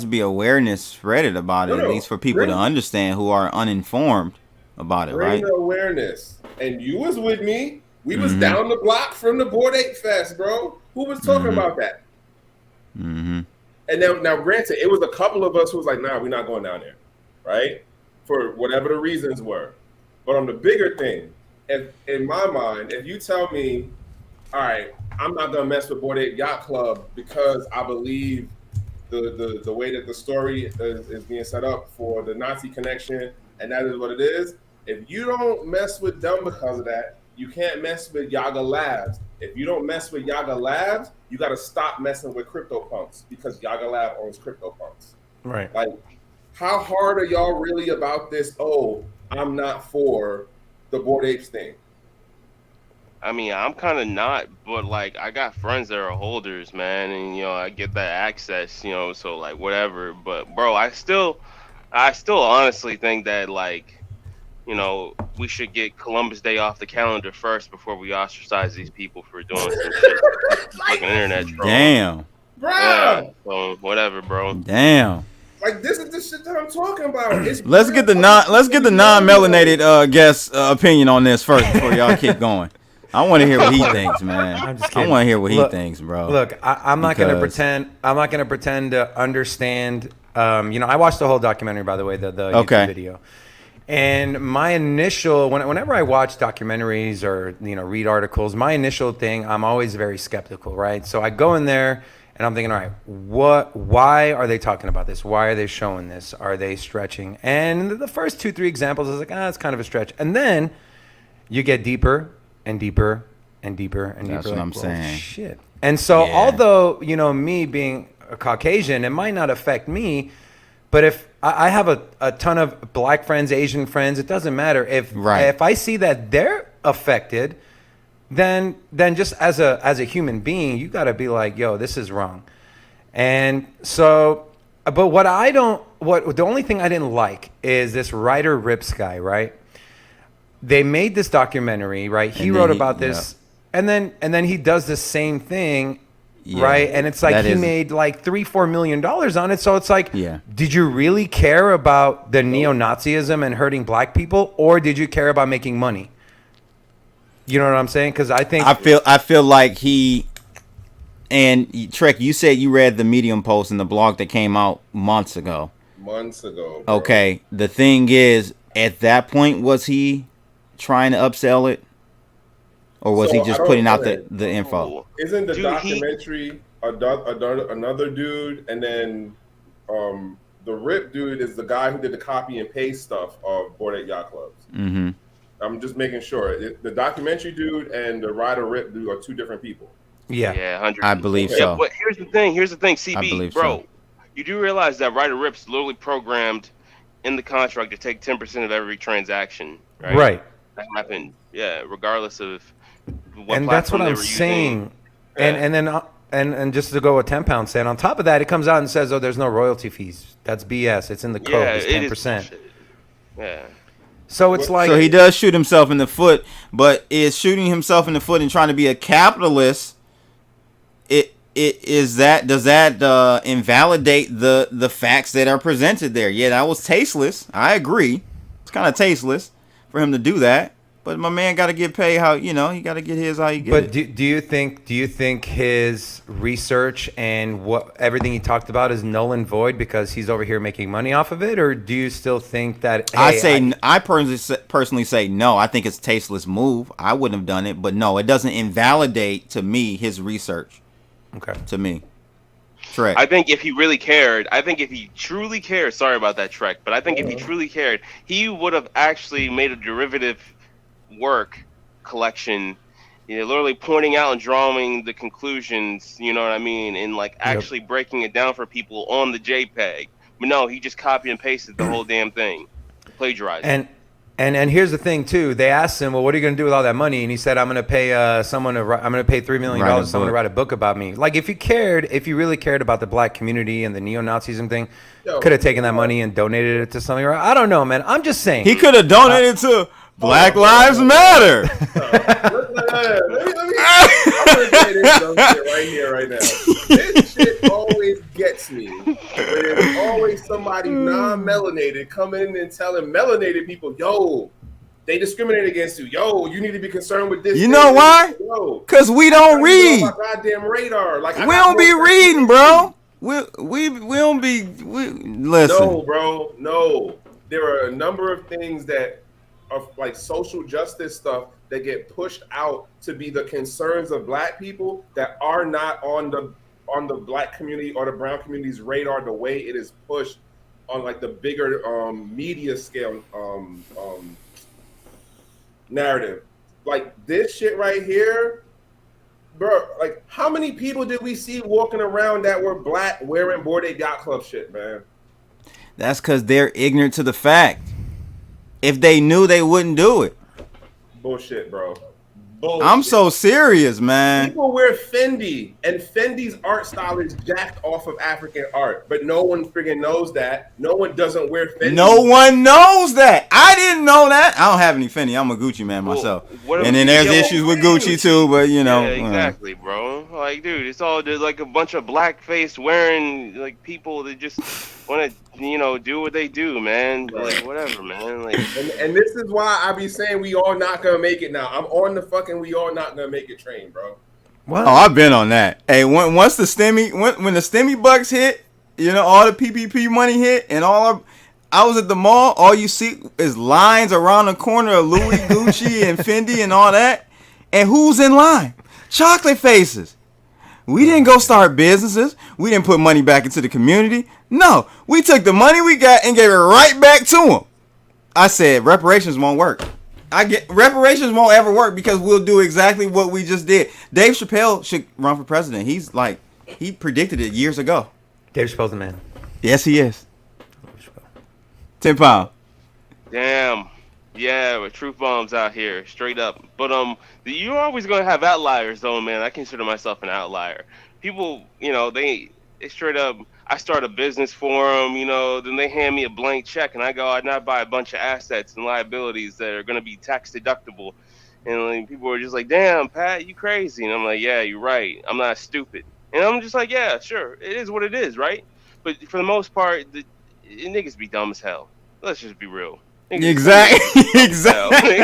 be awareness spreaded about it, at least for people to understand who are uninformed about it, right? Bring the awareness. And you was with me. We was down the block from the Bored Ape Fest, bro. Who was talking about that? Mm-hmm. And now, granted, it was a couple of us who was like, nah, we're not going down there, right? For whatever the reasons were. But on the bigger thing, if in my mind, if you tell me, all right, I'm not gonna mess with Bored Ape Yacht Club because I believe the way that the story is being set up for the Nazi connection, and that is what it is. If you don't mess with them because of that, you can't mess with Yuga Labs. If you don't mess with Yuga Labs, you got to stop messing with CryptoPunks because Yuga Lab owns CryptoPunks. Right. Like, how hard are y'all really about this? Oh, I'm not for the Bored Apes thing. I mean, I'm kind of not, but like I got friends that are holders, man, and I get that access, so like whatever. But bro, I still honestly think that like, we should get Columbus Day off the calendar first before we ostracize these people for doing some shit. Like an internet troll. Damn. Bro. Yeah, so whatever, bro. Damn. Like, this is the shit that I'm talking about. Let's get the non-melanated guest opinion on this first before y'all keep going. I want to hear what he thinks, man. I'm just I kidding. want to hear what he Look- thinks, bro. Look, I'm not going to Because- pretend. I'm not going to pretend to understand. I watched the whole documentary, by the way, the Okay. YouTube video. And my initial, whenever I watch documentaries or read articles, my initial thing, I'm always very skeptical, right? So I go in there and I'm thinking, all right, why are they talking about this? Why are they showing this? Are they stretching? And the first 2-3 examples, I was like, it's kind of a stretch. And then you get deeper and deeper and deeper and That's deeper. what like, I'm well, saying. Shit. And so, Yeah. although me being a Caucasian, it might not affect me, but if I have a ton of black friends, Asian friends, it doesn't matter. If I see that they're affected, then just as a human being, you got to be like, yo, this is wrong. And so, but the only thing I didn't like is this Ryder Ripps guy, right? They made this documentary, right? He And wrote then about this, and then he does the same thing. Yeah, right, and it's like that he is- made like $3-4 million on it. So it's like, Yeah. did you really care about the neo-Nazism and hurting black people, or did you care about making money? You know what I'm saying? Because I think I feel like he and Trekk. You said you read the Medium post and the blog that came out months ago. Months ago. Bro. Okay, the thing is, at that point, was he trying to upsell it, or was So, he I just don't putting know out that. the info? Isn't the Dude, documentary another dude, and then the Rip dude is the guy who did the copy and paste stuff of Bored Ape Yacht Clubs. Mm-hmm. I'm just making sure. The documentary dude and the Ryder Rip dude are two different people. yeah. Yeah, 100. I believe Yeah, so. But here's the thing, CB, I believe bro. so. You do realize that Ryder Ripps literally programmed in the contract to take 10% of every transaction, right? Right. That happened, yeah, regardless of what And that's what platform they I'm were using. saying. And just to go a 10-pound stand, on top of that, it comes out and says, oh, there's no royalty fees. That's BS. It's in the code. Yeah, It's it is 10%. bullshit. Yeah. So it's like, So he does shoot himself in the foot, but is shooting himself in the foot and trying to be a capitalist. Does that invalidate the facts that are presented there? Yeah, that was tasteless. I agree. It's kind of tasteless for him to do that. But my man got to get paid how he got to get his how he get but it. do you think his research and what everything he talked about is null and void because he's over here making money off of it, or do you still think that? Hey, I personally say no. I think it's a tasteless move. I wouldn't have done it, but no, it doesn't invalidate to me his research. okay. To me, Trekk. I think if he really cared, truly cared, sorry about that, Trekk, but I think if he truly cared, he would have actually made a derivative work collection, literally pointing out and drawing the conclusions, you know what I mean, and like actually breaking it down for people on the JPEG. But no, he just copied and pasted the whole damn thing, plagiarized. And here's the thing too. They asked him, well, what are you going to do with all that money? And he said, I'm going to pay I'm going to pay $3 million Write a to someone to book. write a book about me. Like if you really cared about the black community and the neo-Nazism thing, could have taken that money and donated it to something. I don't know, man. I'm just saying. He could have donated to Black Lives Matter. Let me I'm gonna say this dumb shit right here, right now. This shit always gets me. When there's always somebody non-melanated coming in and telling melanated people, yo, they discriminate against you. Yo, you need to be concerned with this. You know why? Yo, Cause we don't read. my goddamn radar. Like We don't be reading, bro. We don't be. Listen. No, bro. No. There are a number of things that of like social justice stuff that get pushed out to be the concerns of black people that are not on the black community or the brown community's radar the way it is pushed on like the bigger media scale narrative. Like this shit right here, bro, like how many people did we see walking around that were black wearing Bored Ape Yacht Club shit, man? That's because they're ignorant to the fact. If they knew, they wouldn't do it. Bullshit, bro. Bullshit. I'm so serious, man. People wear Fendi, and Fendi's art style is jacked off of African art, but no one friggin' knows that. No one doesn't wear Fendi. No one knows that. I didn't know that. I don't have any Fendi. I'm a Gucci man myself. And then there's issues with Gucci too, but Yeah, exactly, bro. Like, dude, it's all just like a bunch of blackface wearing like people that just want to, do what they do, man. Like, whatever, man. Like, And this is why I be saying we all not gonna make it now. I'm on the fucking fucking we all not gonna make it train, bro. What? Oh, I've been on that. Hey, once the stimmy, when the stimmy bucks hit, you know, all the PPP money hit, and I was at the mall. All you see is lines around the corner of Louis, Gucci, and Fendi, and all that. And who's in line? Chocolate faces. We didn't go start businesses. We didn't put money back into the community. No, we took the money we got and gave it right back to them. I said reparations won't work. Reparations won't ever work because we'll do exactly what we just did. Dave Chappelle should run for president. He predicted it years ago. Dave Chappelle's the man. Yes, he is. 10 pound. Damn. Yeah, with truth bombs out here, straight up. But you're always gonna have outliers, though, man. I consider myself an outlier. People, you know, they straight up. I start a business for them, you know. Then they hand me a blank check, and I go, I not buy a bunch of assets and liabilities that are gonna be tax deductible. And like, people are just like, "Damn, Pat, you crazy?" And I'm like, "Yeah, you're right. I'm not stupid." And I'm just like, "Yeah, sure, it is what it is, right?" But for the most part, the niggas be dumb as hell. Let's just be real. Exactly. Exactly.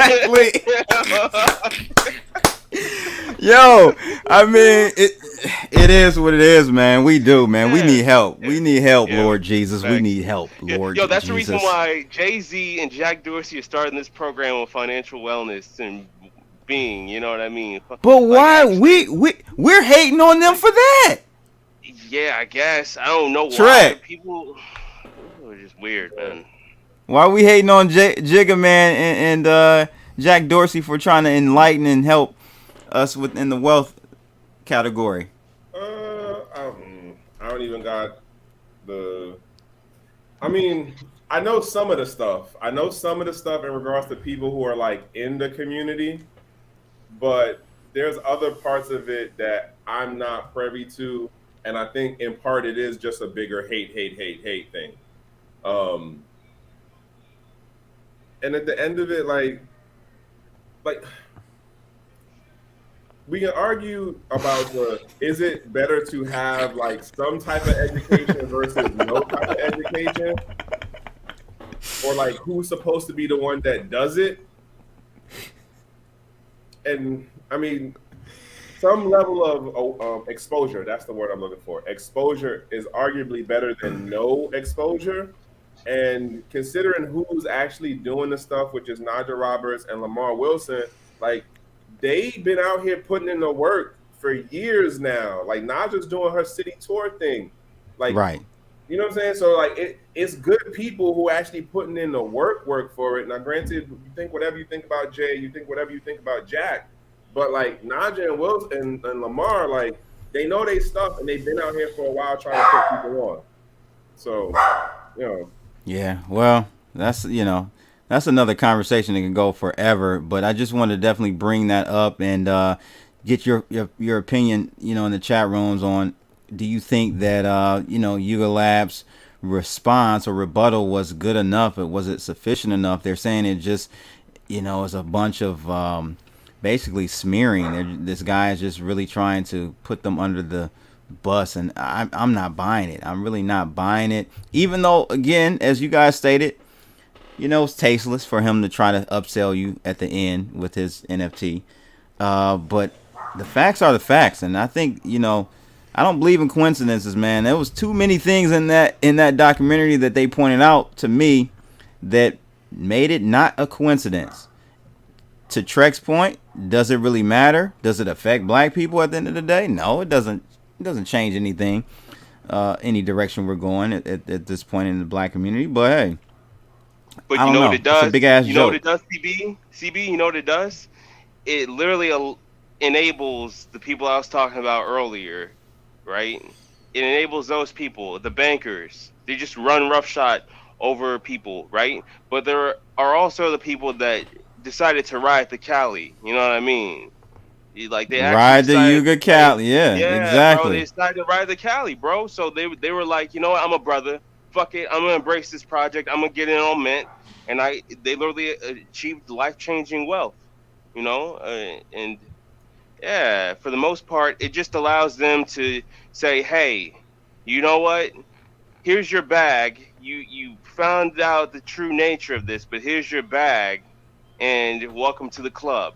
Yo, I mean, it is what it is, man. We do, man. We need help. We need help, Lord Jesus. We need help, Lord Jesus. Yo, that's the reason why Jay-Z and Jack Dorsey are starting this program on financial wellness and being, you know what I mean? But why we're hating on them for that? Yeah, I guess. I don't know why. Trekk. People are just weird, man. Why are we hating on Jigga Man and Jack Dorsey for trying to enlighten and help us within the wealth category? I don't even got the. I mean, I know some of the stuff. I know some of the stuff in regards to people who are like in the community, but there's other parts of it that I'm not privy to, and I think in part it is just a bigger hate thing. And at the end of it, like we can argue about is it better to have like some type of education versus no type of education, or like who's supposed to be the one that does it? And I mean, some level of exposure, that's the word I'm looking for. Exposure is arguably better than no exposure. And considering who's actually doing the stuff, which is Naja Roberts and Lamar Wilson, like they've been out here putting in the work for years now. Like Naja's doing her city tour thing. Like, right. You know what I'm saying? So like it's good people who actually putting in the work for it. Now, granted, you think whatever you think about Jay, you think whatever you think about Jack, but like Naja and Wilson and Lamar, like they know they stuff and they've been out here for a while trying to put people on. So, you know. Yeah, well, that's another conversation that can go forever. But I just want to definitely bring that up and get your opinion, you know, in the chat rooms on. Do you think that Yuga Labs' response or rebuttal was good enough? Or was it sufficient enough? They're saying it just, you know, is a bunch of basically smearing. This guy is just really trying to put them under the bus, and I'm not buying it. I'm really not buying it, even though, again, as you guys stated, you know, it's tasteless for him to try to upsell you at the end with his NFT, but the facts are the facts. And I think, you know, I don't believe in coincidences, man. There was too many things in that documentary that they pointed out to me that made it not a coincidence. To Trekk's point, does it really matter? Does it affect black people at the end of the day? No, it doesn't. It doesn't change anything, any direction we're going at this point in the black community. But hey, but I don't know what it does? It's a big ass you joke. know what it does, CB? You know what it does? It literally enables the people I was talking about earlier, right? It enables those people, the bankers. They just run roughshod over people, right? But there are also the people that decided to ride the Cali. You know what I mean? Like they ride the Yuga Cali, yeah, exactly. Bro, they decided to ride the Cali, bro. So they were like, you know what, I'm a brother. Fuck it, I'm gonna embrace this project. I'm gonna get in on Mint, and they literally achieved life-changing wealth, you know. And yeah, for the most part, it just allows them to say, hey, you know what? Here's your bag. You found out the true nature of this, but here's your bag, and welcome to the club.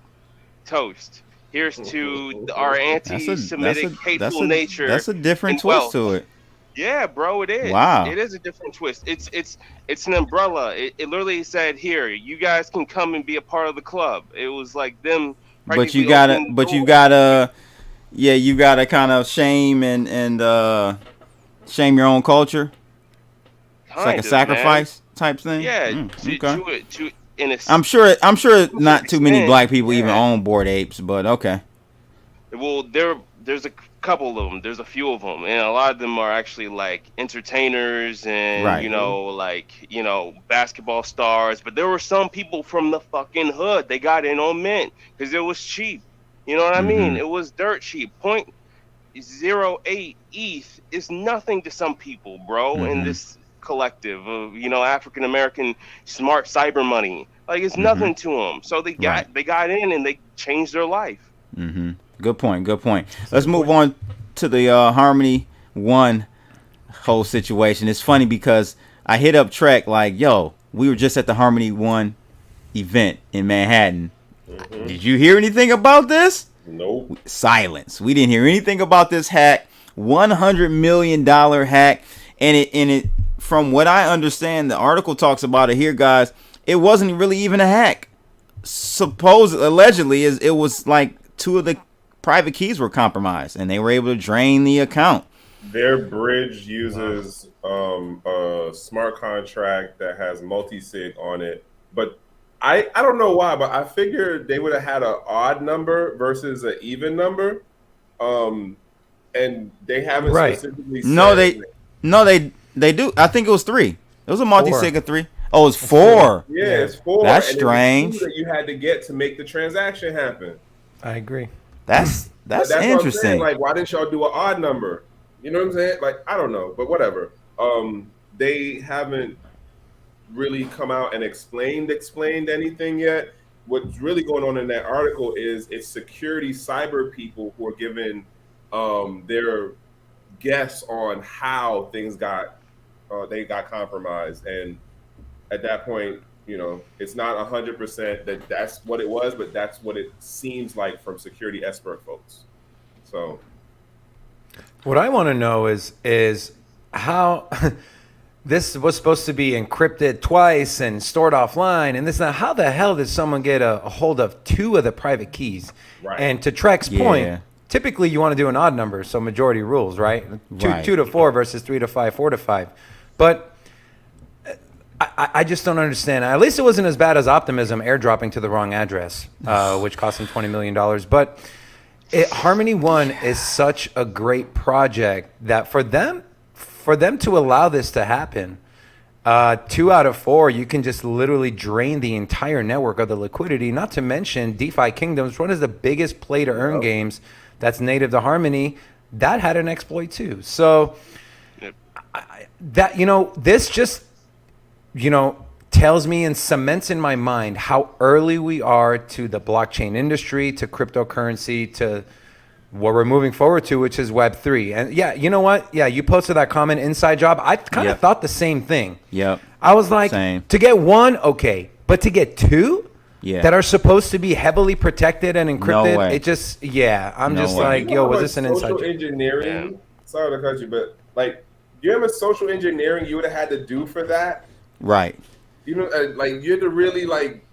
toast. Here's to our anti-Semitic, hateful nature. That's a different and twist wealth. to it. Yeah, bro, it is. Wow. It is a different twist. It's an umbrella. It literally said, "Here, you guys can come and be a part of the club." It was like them. But you gotta you gotta kind of shame and shame your own culture. It's like a sacrifice type thing. Yeah, I'm sure not too many black people even own Bored Apes, but okay. Well, there's a couple of them. There's a few of them, and a lot of them are actually like entertainers and basketball stars. But there were some people from the fucking hood. They got in on Mint because it was cheap. You know what I mean? It was dirt cheap. 0.08 ETH is nothing to some people, bro. In this collective of African American smart cyber money, like it's nothing to them. So they got in and they changed their life. Good point. Let's move on to the Harmony One whole situation. It's funny because I hit up Trekk like, yo, we were just at the Harmony One event in Manhattan. Did you hear anything about this? Nope. Silence. We didn't hear anything about this hack. $100 million hack. And it from what I understand, the article talks about it here, guys. It wasn't really even a hack. Allegedly, it was like 2 of the private keys were compromised, and they were able to drain the account. Their bridge uses a smart contract that has multi-sig on it, but I don't know why, but I figured they would have had an odd number versus an even number, and they haven't specifically said. No, they do. I think it was 3. It was a multi-sig of 3. Oh, it's 4. Yeah, it's 4. That's and strange. That you had to get to make the transaction happen. I agree. That's interesting. What I'm saying. Like, why didn't y'all do an odd number? You know what I'm saying? Like, I don't know, but whatever. They haven't really come out and explained anything yet. What's really going on in that article is it's security cyber people who are giving their guess on how things got compromised, and at that point, it's not 100% that's what it was, but that's what it seems like from security expert folks. So, what I want to know is how this was supposed to be encrypted twice and stored offline, and this. Now, how the hell did someone get a hold of 2 of the private keys? Right. And to Trekk's point, typically you want to do an odd number, so majority rules, right? 2 to 4 versus 3 to 5, 4 to 5, but. I just don't understand. At least it wasn't as bad as Optimism airdropping to the wrong address, which cost them $20 million. But Harmony One is such a great project that for them to allow this to happen, 2 out of 4, you can just literally drain the entire network of the liquidity. Not to mention DeFi Kingdoms, one of the biggest play-to-earn games that's native to Harmony, that had an exploit too. So this just tells me and cements in my mind how early we are to the blockchain industry, to cryptocurrency, to what we're moving forward to, which is Web3. And yeah, you know what? Yeah, you posted that comment, inside job. I kind of thought the same thing. Yep. I was like, to get 1, okay, but to get 2 that are supposed to be heavily protected and encrypted, no way. It just, I'm just like, yo, was this an inside job? Social engineering, sorry to cut you, but like, do you have a social engineering you would have had to do for that? Right. Like you had to really like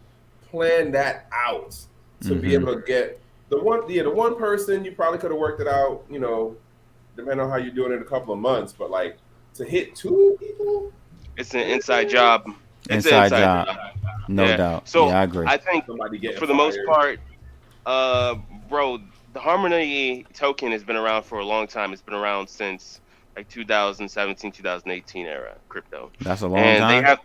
plan that out to be able to get the one person. You probably could have worked it out, depending on how you're doing it in a couple of months. But like to hit 2 people, it's an inside job. It's inside job. No doubt. So I agree. I think for the most part, bro, the Harmony token has been around for a long time. It's been around since like 2017, 2018 era crypto. That's a long time.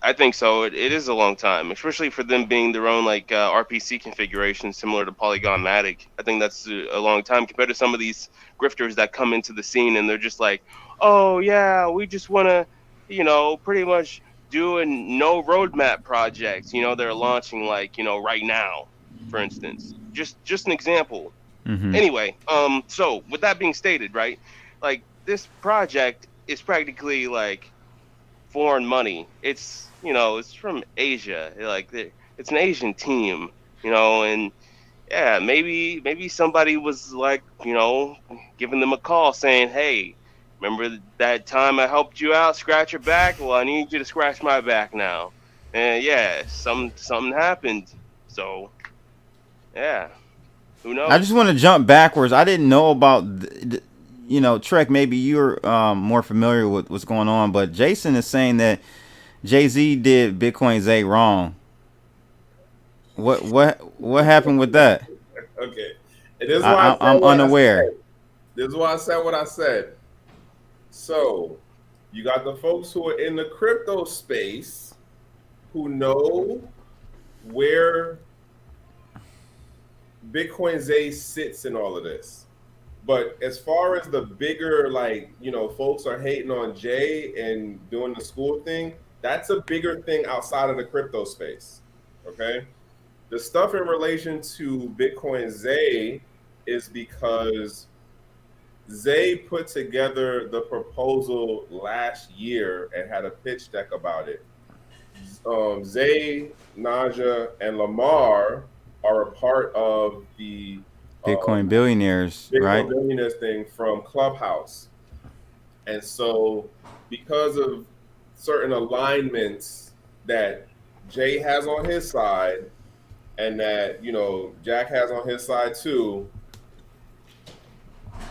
I think so. It is a long time, especially for them being their own like RPC configuration similar to Polygon Matic. I think that's a long time compared to some of these grifters that come into the scene and they're just like, oh yeah, we just want to, pretty much do a no roadmap project. They're launching like, right now, for instance. Just an example. Anyway, so with that being stated, right, like this project is practically like foreign money. It's it's from Asia. Like it's an Asian team, and yeah, maybe somebody was like, giving them a call saying, hey, remember that time I helped you out, scratch your back? Well, I need you to scratch my back now. And yeah, something happened. So yeah, who knows? I just want to jump backwards. I didn't know about, Trekk, maybe you're more familiar with what's going on, but Jason is saying that Jay-Z did Bitcoin Zay wrong. What happened with that? Okay. And this is why I'm unaware. This is why I said what I said. So you got the folks who are in the crypto space who know where Bitcoin Zay sits in all of this. But as far as the bigger, folks are hating on Jay and doing the school thing, that's a bigger thing outside of the crypto space. Okay? The stuff in relation to Bitcoin Zay is because Zay put together the proposal last year and had a pitch deck about it. Zay, Naja, and Lamar are a part of the Bitcoin billionaires, right? Bitcoin billionaires thing from Clubhouse. And so because of certain alignments that Jay has on his side and that, Jack has on his side too,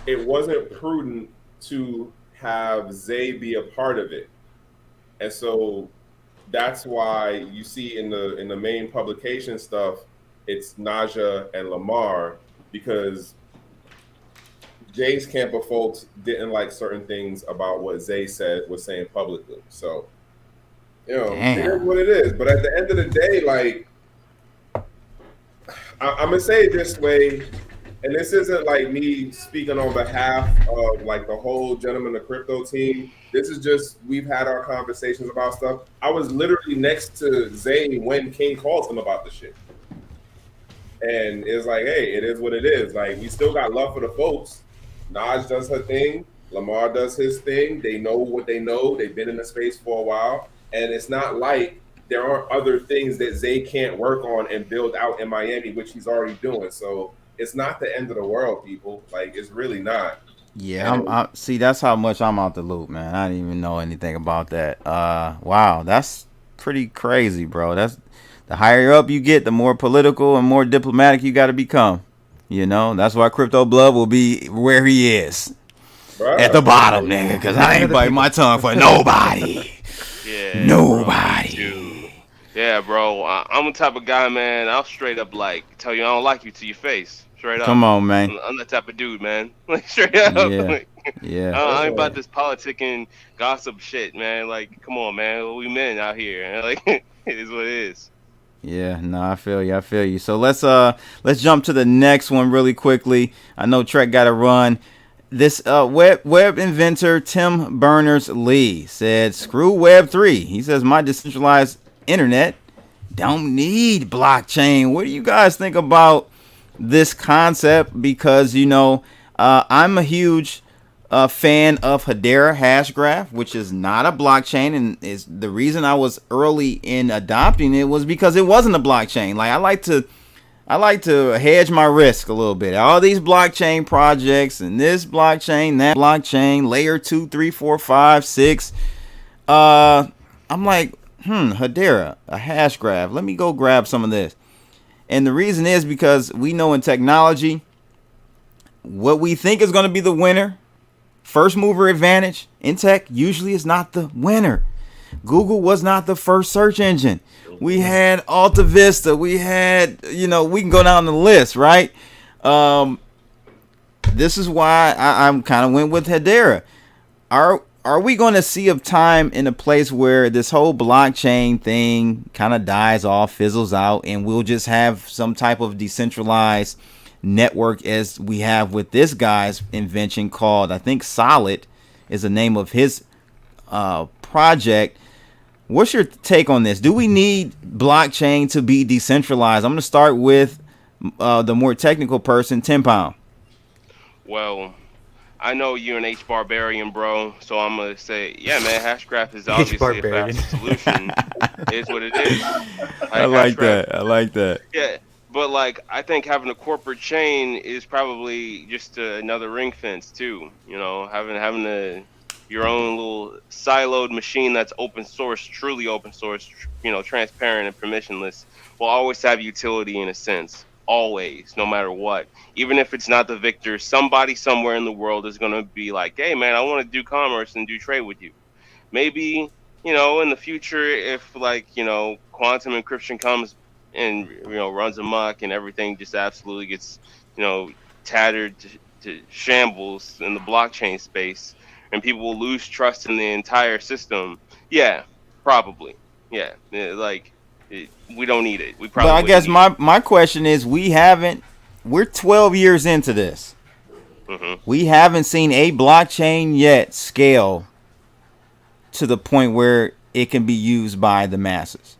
it wasn't prudent to have Zay be a part of it. And so that's why you see in the main publication stuff, it's Naja and Lamar, because Jay's camp of folks didn't like certain things about what Zay was saying publicly. So, it is what it is. But at the end of the day, I'm gonna say it this way, and this isn't like me speaking on behalf of the whole Gentlemen of Crypto team. This is just, we've had our conversations about stuff. I was literally next to Zay when King called him about the shit. And it's like, hey, it is what it is. We still got love for the folks. Naj does her thing. Lamar does his thing. They know what they know. They've been in the space for a while. And it's not like there aren't other things that Zay can't work on and build out in Miami, which he's already doing. So it's not the end of the world, people. It's really not. Yeah, see, that's how much I'm out the loop, man. I didn't even know anything about that. Wow, that's pretty crazy, bro. That's the higher up you get, the more political and more diplomatic you got to become. That's why Crypto Blood will be where he is. Bruh. At the bottom, nigga, because I ain't biting my tongue for nobody. Yeah, nobody. Bro, yeah, bro. I'm the type of guy, man. I'll straight up tell you I don't like you to your face. Straight up. Come on, man. I'm that type of dude, man. Straight up. Yeah. Yeah. I ain't about this politicking gossip shit, man. Come on, man. We men out here. It is what it is. Yeah, no, I feel you. So let's jump to the next one really quickly. I know Trekk got to run. This web inventor Tim Berners-Lee said, "Screw Web3." He says, "My decentralized internet don't need blockchain." What do you guys think about this concept? Because I'm a huge fan of Hedera Hashgraph, which is not a blockchain, and is the reason I was early in adopting it was because it wasn't a blockchain. I like to hedge my risk a little bit. All these blockchain projects and this blockchain, that blockchain, layer 2, 3, 4, 5, 6. I'm like, Hedera, a Hashgraph. Let me go grab some of this. And the reason is because we know in technology, what we think is going to be the winner, first mover advantage in tech, usually is not the winner. Google was not the first search engine. We had Alta Vista. We had, we can go down the list, right? This is why I'm kind of went with Hedera. Are we going to see a time in a place where this whole blockchain thing kind of dies off, fizzles out, and we'll just have some type of decentralized network as we have with this guy's invention called, I think Solid is the name of his project. What's your take on this? Do we need blockchain to be decentralized? I'm going to start with the more technical person, 10 Pound. Well, I know you're an H barbarian, bro. So I'm gonna say, yeah, man. Hashgraph is obviously a faster solution. It is what it is. I like that. Yeah, But like, I think having a corporate chain is probably just another ring fence too. You know, having your own little siloed machine that's open source, truly open source, you know, transparent and permissionless, will always have utility in a sense. Always, no matter what. Even if it's not the victor, somebody somewhere in the world is going to be like, hey man, I want to do commerce and do trade with you. Maybe, you know, in the future, if like, you know, quantum encryption comes and, you know, runs amok and everything just absolutely gets, you know, tattered to shambles in the blockchain space, and people will lose trust in the entire system. Yeah, probably. Yeah, we don't need it. We probably. But I guess my question is, we're 12 years into this. Mm-hmm. We haven't seen a blockchain yet scale to the point where it can be used by the masses.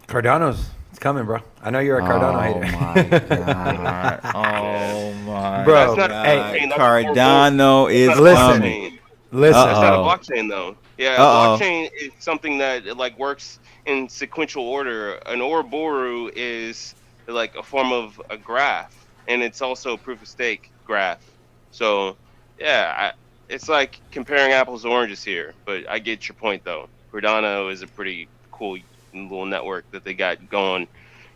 Cardano's it's coming, bro. I know you're a Cardano hater. God. Oh my Bro, God. hey, Cardano is coming. Listen. That's not a Uh-oh. blockchain though. Yeah, Uh-oh. a blockchain is something that like works in sequential order. An Ouroboros is like a form of a graph, and it's also a proof of stake graph. So yeah, it's like comparing apples to oranges here. But I get your point though. Cardano is a pretty cool little network that they got going.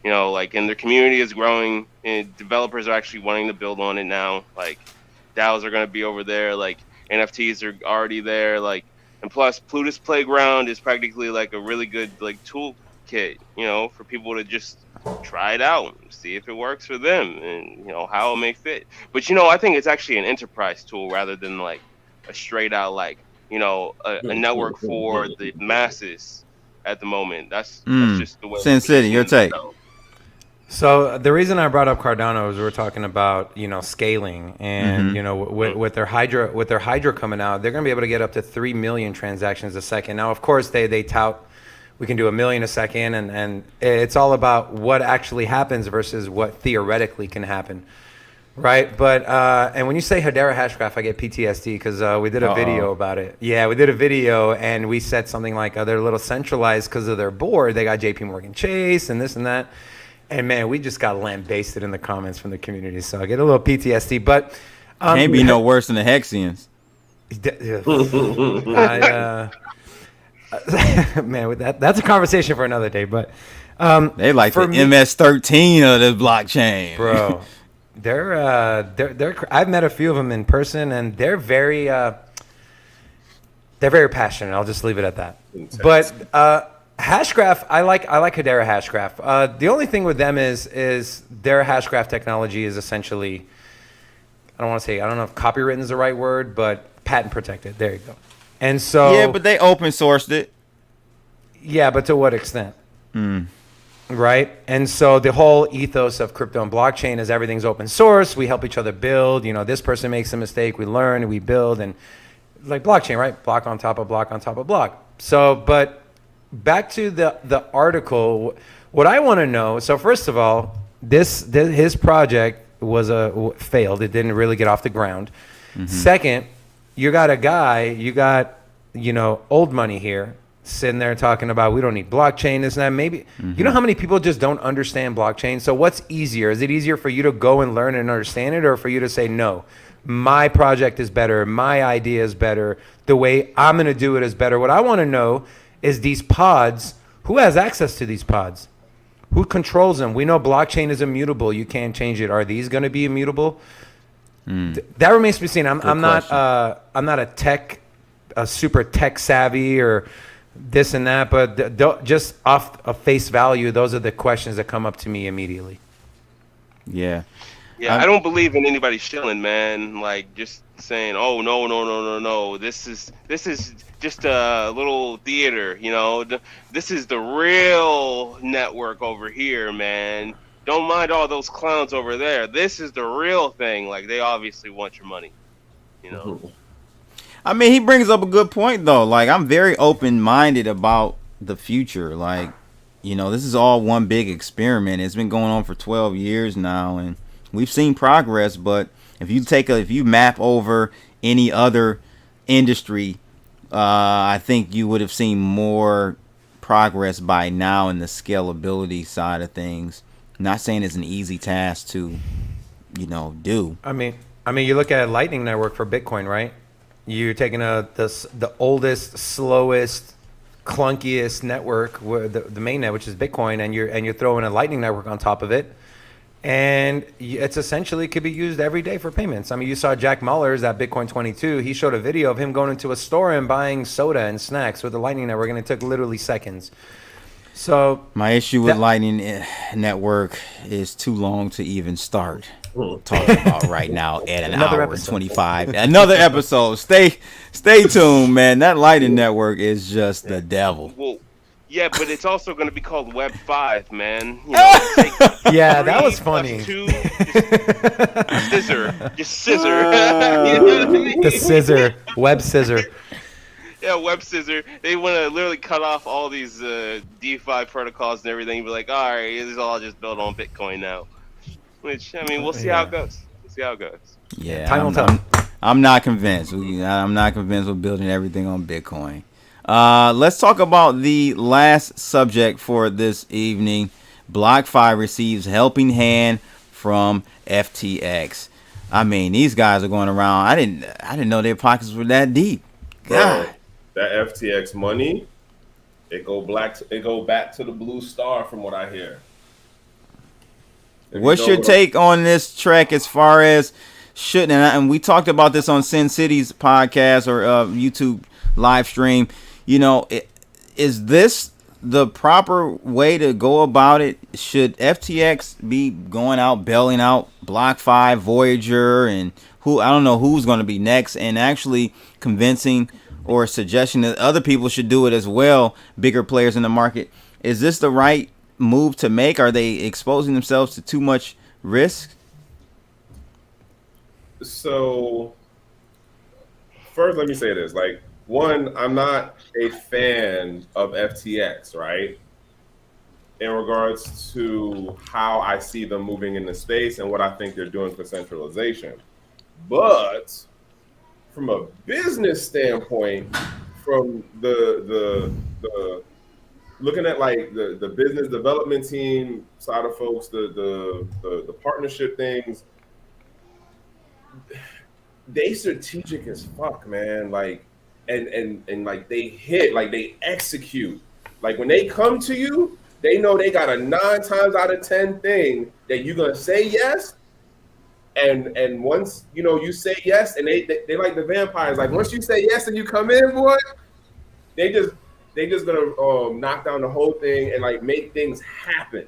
You know, like, and their community is growing, and developers are actually wanting to build on it now. Like, DAOs are going to be over there. Like, NFTs are already there. Like, and plus, Plutus Playground is practically like a really good like toolkit, you know, for people to just try it out, see if it works for them, and you know how it may fit. But you know, I think it's actually an enterprise tool rather than like a straight out like, you know, a network for the masses at the moment. That's just the way. Sin City, your take. So the reason I brought up Cardano is we're talking about, you know, scaling, and you know, with their Hydra coming out, they're going to be able to get up to 3 million transactions a second. Now, of course, they tout we can do 1 million a second, and it's all about what actually happens versus what theoretically can happen, right? But and when you say Hedera Hashgraph, I get PTSD because we did a video about it. Yeah, we did a video, and we said something like they're a little centralized because of their board. They got JP Morgan Chase and this and that. And man, we just got lambasted in the comments from the community, so I get a little PTSD. But can't be no worse than the Hexians. Man, that's a conversation for another day. But they like the MS-13 of the blockchain, bro. They're. I've met a few of them in person, and they're very passionate. I'll just leave it at that. Intense. But Hashgraph, I like Hedera Hashgraph. The only thing with them is their Hashgraph technology is essentially, I don't know if copywritten is the right word, but patent protected. There you go. And so yeah, but they open sourced it. Yeah, but to what extent? Right? And so the whole ethos of crypto and blockchain is everything's open source. We help each other build. You know, this person makes a mistake, we learn, we build, and like blockchain, right? Block on top of block on top of block. So, but back to the article, what I want to know. So first of all, his project was failed. It didn't really get off the ground. Second, you got a guy, you know, old money here sitting there talking about we don't need blockchain, this and that. Maybe you know how many people just don't understand blockchain. So what's easier? Is it easier for you to go and learn and understand it, or for you to say no? My project is better. My idea is better. The way I'm going to do it is better. What I want to know is these pods, who has access to these pods? Who controls them? We know blockchain is immutable. You can't change it. Are these going to be immutable? That remains to be seen. I'm not a super tech savvy or this and that, but just off of face value, those are the questions that come up to me immediately. Yeah. Yeah, I don't believe in anybody shilling, man. Like just saying, "Oh no, this is just a little theater," you know. This is the real network over here, man. Don't mind all those clowns over there. This is the real thing. Like they obviously want your money, you know. I mean, he brings up a good point though. Like I'm very open-minded about the future. Like, you know, this is all one big experiment. It's been going on for 12 years now, and we've seen progress, but if you map over any other industry, I think you would have seen more progress by now in the scalability side of things. Not saying it's an easy task to, do. I mean, you look at Lightning Network for Bitcoin, right? You're taking the oldest, slowest, clunkiest network, the mainnet, which is Bitcoin, and you're throwing a Lightning Network on top of it, and it's essentially could be used every day for payments. I mean, you saw Jack Mullers at Bitcoin 22. He showed a video of him going into a store and buying soda and snacks with the Lightning Network, and it took literally seconds. So my issue with Lightning Network is too long to even start talking about right now at an Another hour and episode. 25. Another episode. Stay tuned, man. That Lightning Network is just the devil. Well, yeah, but it's also going to be called Web 5, man. You know, take yeah, that 3 was plus funny. 2, just scissor. You know what I mean? The scissor, web scissor. Yeah, web scissor. They want to literally cut off all these DeFi protocols and everything. Be like, all right, this is all just built on Bitcoin now. Which, I mean, we'll see how it goes. We'll see how it goes. Yeah, Time will tell. I'm not convinced. I'm not convinced we're building everything on Bitcoin. Let's talk about the last subject for this evening. Blockfi receives helping hand from FTX. I mean, these guys are going around. I didn't know their pockets were that deep. God. Bro, that FTX money, it go back to the blue star from what I hear. If What's you your know what take on this, Trekk, as far as and we talked about this on Sin City's podcast or YouTube live stream. Is this the proper way to go about it? Should FTX be going out, bailing out Blockfi, Voyager, and I don't know who's going to be next, and actually convincing or suggesting that other people should do it as well, bigger players in the market? Is this the right move to make? Are they exposing themselves to too much risk? So, first, let me say this. Like, one, I'm not a fan of FTX, right? In regards to how I see them moving in the space and what I think they're doing for centralization. But from a business standpoint, from the looking at like the business development team side of folks, the partnership things, they strategic as fuck, man. Like, and like they hit, like they execute. Like when they come to you, they know they got a 9 times out of 10 thing that you're gonna say yes. And once you say yes, and they like the vampires. Like once you say yes and you come in, boy, they just gonna knock down the whole thing and like make things happen.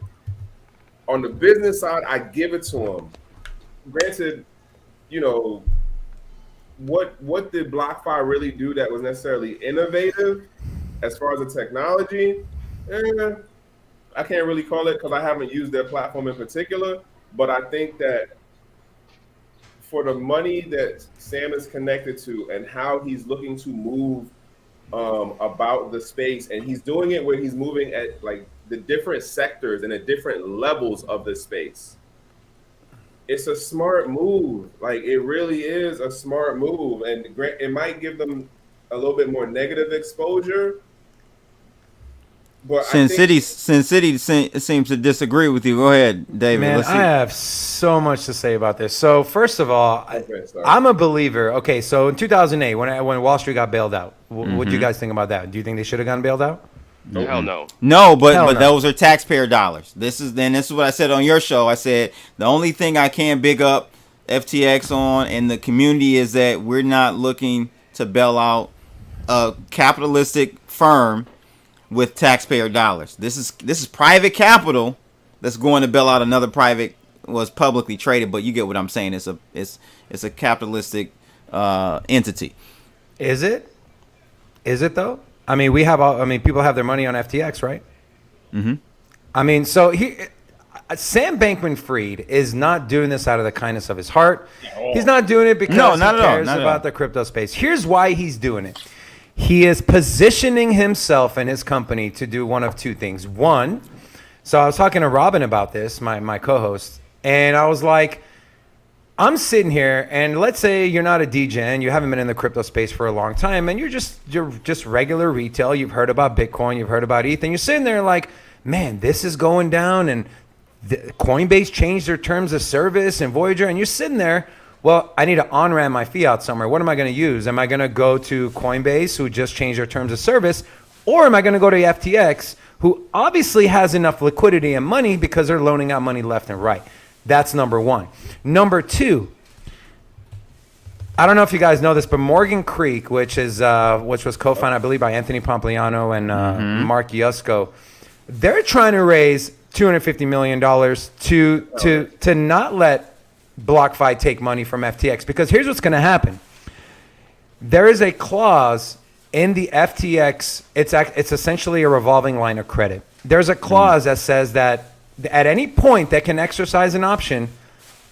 On the business side, I give it to them. Granted, what did Blockfi really do that was necessarily innovative as far as the technology? I can't really call it because I haven't used their platform in particular. But I think that for the money that Sam is connected to and how he's looking to move about the space, and he's doing it where he's moving at like the different sectors and the different levels of the space. It's a smart move. Like it really is a smart move, and it might give them a little bit more negative exposure. But Sin City seems to disagree with you. Go ahead, David. Man, Let's see. I have so much to say about this. So first of all, I'm a believer. Okay, so in 2008, when Wall Street got bailed out, what do you guys think about that? Do you think they should have gotten bailed out? Hell no. No, but Hell no. those are taxpayer dollars. This is what I said on your show. I said the only thing I can big up FTX on and the community is that we're not looking to bail out a capitalistic firm with taxpayer dollars. This is private capital that's going to bail out another private was publicly traded, but you get what I'm saying. It's a capitalistic entity. Is it? Is it though? I mean, people have their money on FTX, right? Mm-hmm. I mean, so Sam Bankman-Fried is not doing this out of the kindness of his heart. He's not doing it because he cares about the crypto space. Here's why he's doing it. He is positioning himself and his company to do one of two things. One, so I was talking to Robin about this, my co-host, and I was like, I'm sitting here, and let's say you're not a DJ, you haven't been in the crypto space for a long time, and you're just regular retail. You've heard about Bitcoin, you've heard about ETH, and you're sitting there like, man, this is going down, and Coinbase changed their terms of service and Voyager, and you're sitting there. Well, I need to on-ramp my fiat somewhere. What am I going to use? Am I going to go to Coinbase, who just changed their terms of service, or am I going to go to FTX, who obviously has enough liquidity and money because they're loaning out money left and right? That's number one. Number two, I don't know if you guys know this, but Morgan Creek, which was co-founded, I believe, by Anthony Pompliano and Mark Yusko, they're trying to raise $250 million to not let Blockfi take money from FTX, because here's what's going to happen. There is a clause in the FTX. It's essentially a revolving line of credit. There's a clause that says that at any point they can exercise an option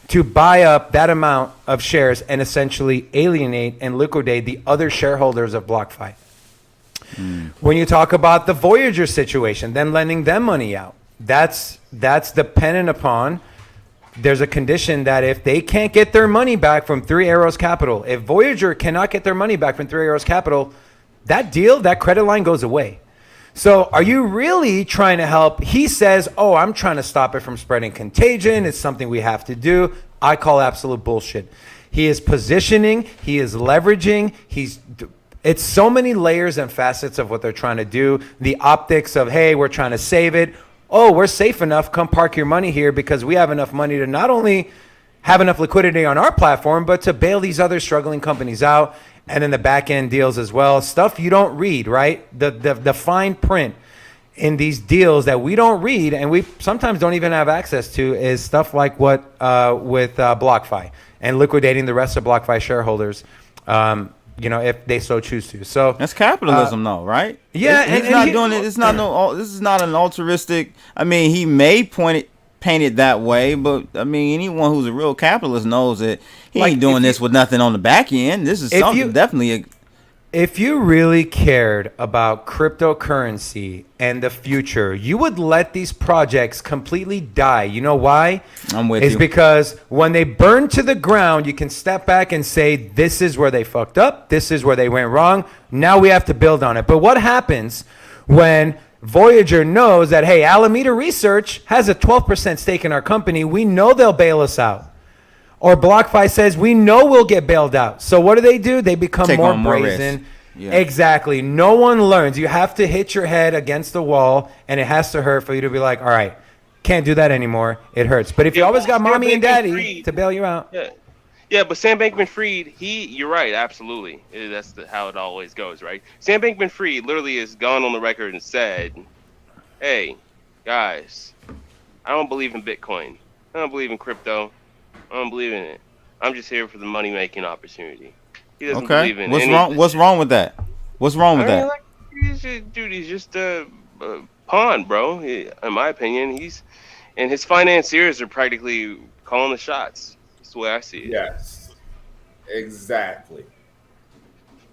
to buy up that amount of shares and essentially alienate and liquidate the other shareholders of Blockfi. When you talk about the Voyager situation, them lending them money out, that's dependent upon. There's a condition that if they can't get their money back from Three Arrows Capital, if Voyager cannot get their money back from Three Arrows Capital, that deal, that credit line goes away. So are you really trying to help? He says, oh, I'm trying to stop it from spreading contagion. It's something we have to do. I call absolute bullshit. He is positioning. He is leveraging. It's so many layers and facets of what they're trying to do. The optics of, hey, we're trying to save it. Oh, we're safe enough. Come park your money here because we have enough money to not only have enough liquidity on our platform, but to bail these other struggling companies out. And then the back end deals as well. Stuff you don't read, right? The fine print in these deals that we don't read and we sometimes don't even have access to is stuff like what with Blockfi and liquidating the rest of Blockfi shareholders. If they so choose to. So that's capitalism, though, right? Yeah, he's not doing it. It's not this is not an altruistic. I mean, he may paint it that way, but I mean, anyone who's a real capitalist knows that he ain't doing this with nothing on the back end. This is something definitely. If you really cared about cryptocurrency and the future, you would let these projects completely die. You know why? I'm with you. It's because when they burn to the ground, you can step back and say, this is where they fucked up. This is where they went wrong. Now we have to build on it. But what happens when Voyager knows that, hey, Alameda Research has a 12% stake in our company. We know they'll bail us out. Or Blockfi says, we know we'll get bailed out. So what do? They become more brazen. Yeah. Exactly. No one learns. You have to hit your head against the wall, and it has to hurt for you to be like, all right, can't do that anymore. It hurts. But if you always got mommy and daddy to bail you out. Yeah, but Sam Bankman-Fried, you're right, absolutely. That's how it always goes, right? Sam Bankman-Fried literally has gone on the record and said, hey, guys, I don't believe in Bitcoin. I don't believe in crypto. I don't believe in it. I'm just here for the money-making opportunity. He doesn't believe in it. What's wrong with that? What's wrong with that? He's just a pawn, bro. In my opinion, and his financiers are practically calling the shots. That's the way I see it. Yes, exactly.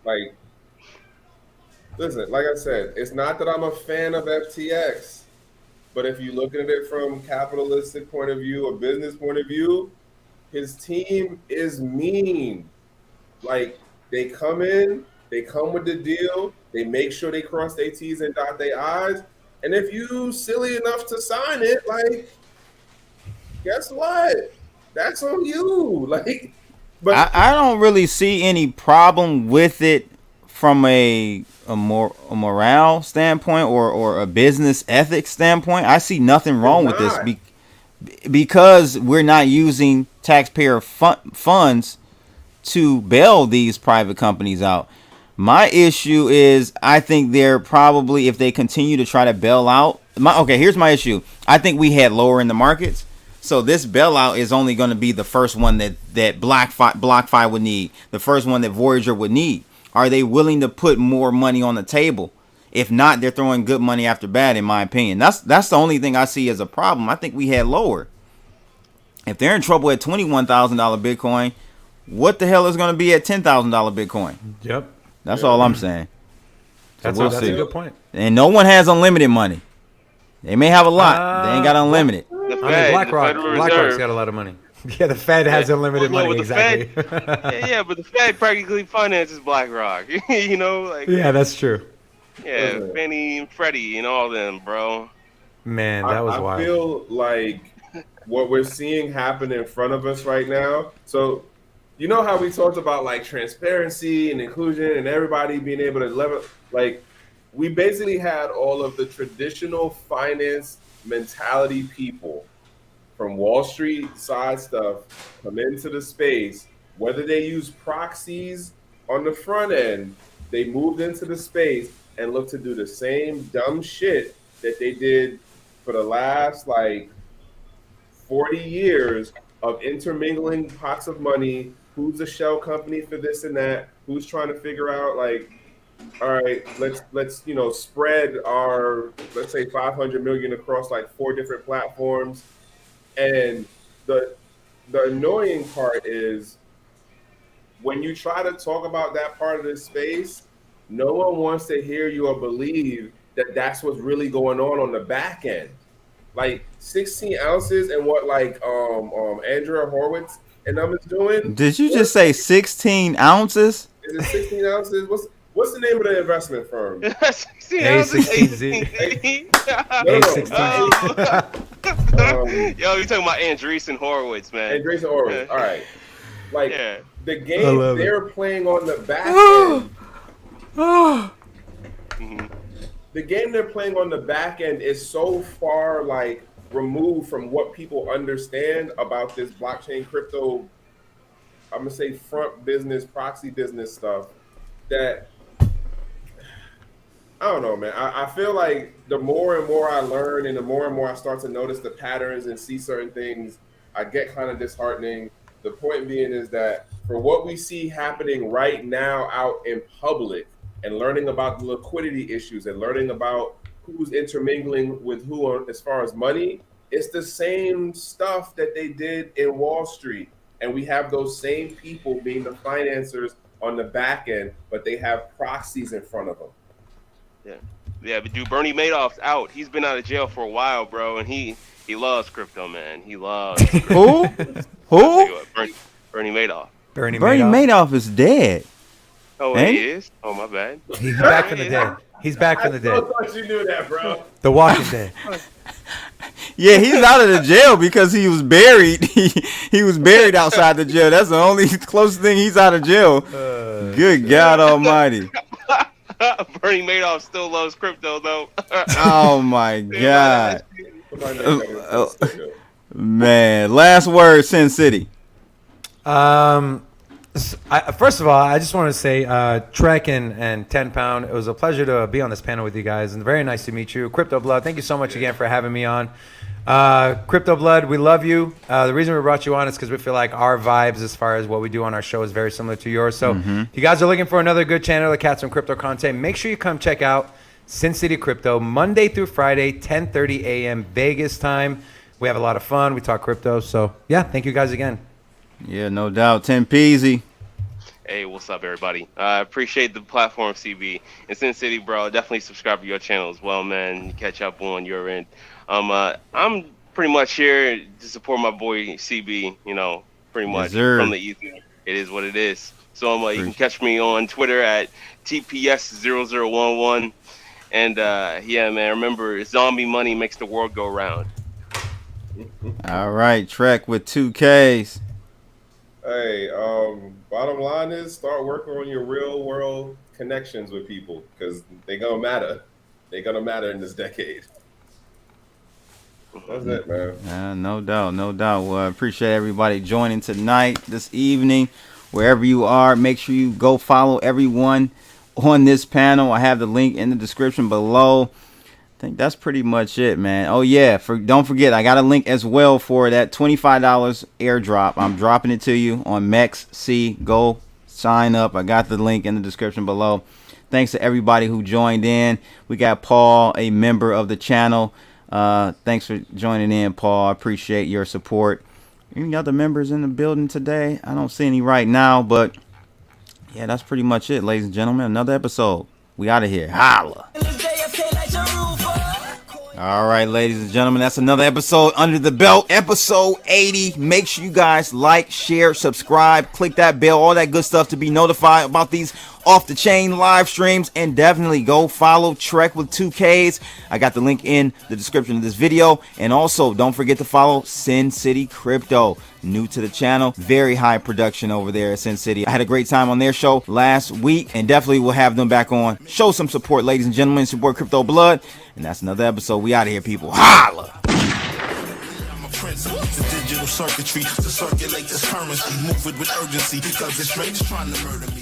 Like, listen, like I said, it's not that I'm a fan of FTX, but if you look at it from a capitalistic point of view, a business point of view, his team is mean. Like, they come in, they come with the deal, they make sure they cross their T's and dot their I's. And if you silly enough to sign it, like, guess what? That's on you. Like, but I don't really see any problem with it from a morale standpoint or a business ethics standpoint. I see nothing wrong with this because we're not using taxpayer funds to bail these private companies out. My issue is I think they're probably, if they continue to try to bail out, here's my issue. I think we had lower in the markets. So this bailout is only going to be the first one that Blockfi would need, the first one that Voyager would need. Are they willing to put more money on the table? If not, they're throwing good money after bad, in my opinion. That's the only thing I see as a problem. I think we had lower. If they're in trouble at $21,000 Bitcoin, what the hell is going to be at $10,000 Bitcoin? Yep. That's all I'm saying. So that's a good point. And no one has unlimited money. They may have a lot. They ain't got unlimited. BlackRock's got a lot of money. Yeah, the Fed has unlimited money. Exactly. But the Fed practically finances BlackRock. Yeah, that's true. Yeah, Fannie and Freddie and all them, bro. Man, that was wild. I feel like what we're seeing happen in front of us right now. So, you know how we talked about like transparency and inclusion and everybody being able to level, like we basically had all of the traditional finance mentality people from Wall Street side stuff come into the space, whether they use proxies on the front end, they moved into the space and look to do the same dumb shit that they did for the last like 40 years of intermingling pots of money. Who's the shell company for this and that? Who's trying to figure out like, all right, let's spread our, let's say 500 million across like 4 different platforms. And the annoying part is when you try to talk about that part of the space, no one wants to hear you or believe that that's what's really going on the back end. Like 16 ounces and what like Andrea Horowitz and them is doing. Did you just say 16 ounces? Is it 16 ounces? What's the name of the investment firm? 16 ounces. A16Z. Yo, you talking about Andreessen Horowitz, man? Andreessen Horowitz. All right. Like the game they're playing on the back end. The game they're playing on the back end is so far like removed from what people understand about this blockchain crypto, I'm gonna say front business, proxy business stuff, that I don't know, man. I feel like the more and more I learn and the more I start to notice the patterns and see certain things, I get kind of disheartening. The point being is that for what we see happening right now out in public and learning about the liquidity issues and learning about who's intermingling with who as far as money, it's the same stuff that they did in Wall Street. And we have those same people being the financiers on the back end, but they have proxies in front of them. Yeah, but dude, Bernie Madoff's out. He's been out of jail for a while, bro, and he loves crypto, man. He loves crypto. Who? Bernie Madoff. Bernie Madoff is dead. Oh, he is? Oh, my bad. He's back from the dead. He's back from the dead. I thought you knew that, bro. The Walking Dead. Yeah, he's out of the jail because he was buried. He was buried outside the jail. That's the only closest thing he's out of jail. Good God Almighty. Bernie Madoff still loves crypto, though. Oh my God. Man, last word, Sin City. First of all, I just want to say, Trekk and 10 Pound, it was a pleasure to be on this panel with you guys, and very nice to meet you. Crypto Blood, thank you so much again for having me on. Crypto Blood, we love you. The reason we brought you on is because we feel like our vibes as far as what we do on our show is very similar to yours. So if you guys are looking for another good channel to catch some crypto content, make sure you come check out Sin City Crypto, Monday through Friday, 10:30 a.m. Vegas time. We have a lot of fun. We talk crypto. So, yeah, thank you guys again. Yeah, no doubt. 10 Peasy. Hey, what's up, everybody? I appreciate the platform, CB. And Sin City, bro, definitely subscribe to your channel as well, man. Catch up on your end. I'm pretty much here to support my boy CB, pretty much from the ether. It is what it is. So you can catch me on Twitter at TPS0011. And yeah, man, remember, zombie money makes the world go round. All right, Trekk with 2Ks. Hey, bottom line is start working on your real world connections with people because they're gonna matter. They're gonna matter in this decade. That's it, man. No doubt, no doubt. Well, I appreciate everybody joining tonight, this evening, wherever you are. Make sure you go follow everyone on this panel. I have the link in the description below. I think that's pretty much it, man. Oh yeah, don't forget, I got a link as well for that $25 airdrop. I'm dropping it to you on MEXC. Go sign up. I got the link in the description below. Thanks to everybody who joined in. We got Paul, a member of the channel. Thanks for joining in, Paul. I appreciate your support. Any other members in the building today? I don't see any right now, but yeah, that's pretty much it, ladies and gentlemen. Another episode. We out of here. Holla. All right, ladies and gentlemen, that's another episode under the belt, episode 80. Make sure you guys like, share, subscribe, click that bell, all that good stuff to be notified about these off the chain live streams, and definitely go follow Trekk with 2Ks. I got the link in the description of this video. And also don't forget to follow Sin City Crypto. New to the channel, very high production over there at Sin City. I had a great time on their show last week, and definitely will have them back on. Show some support, ladies and gentlemen. Support Crypto Blood. And that's another episode. We out of here, people. Holla! The digital circuitry to circulate this currency, move it with urgency, cause it's straight trying to murder me.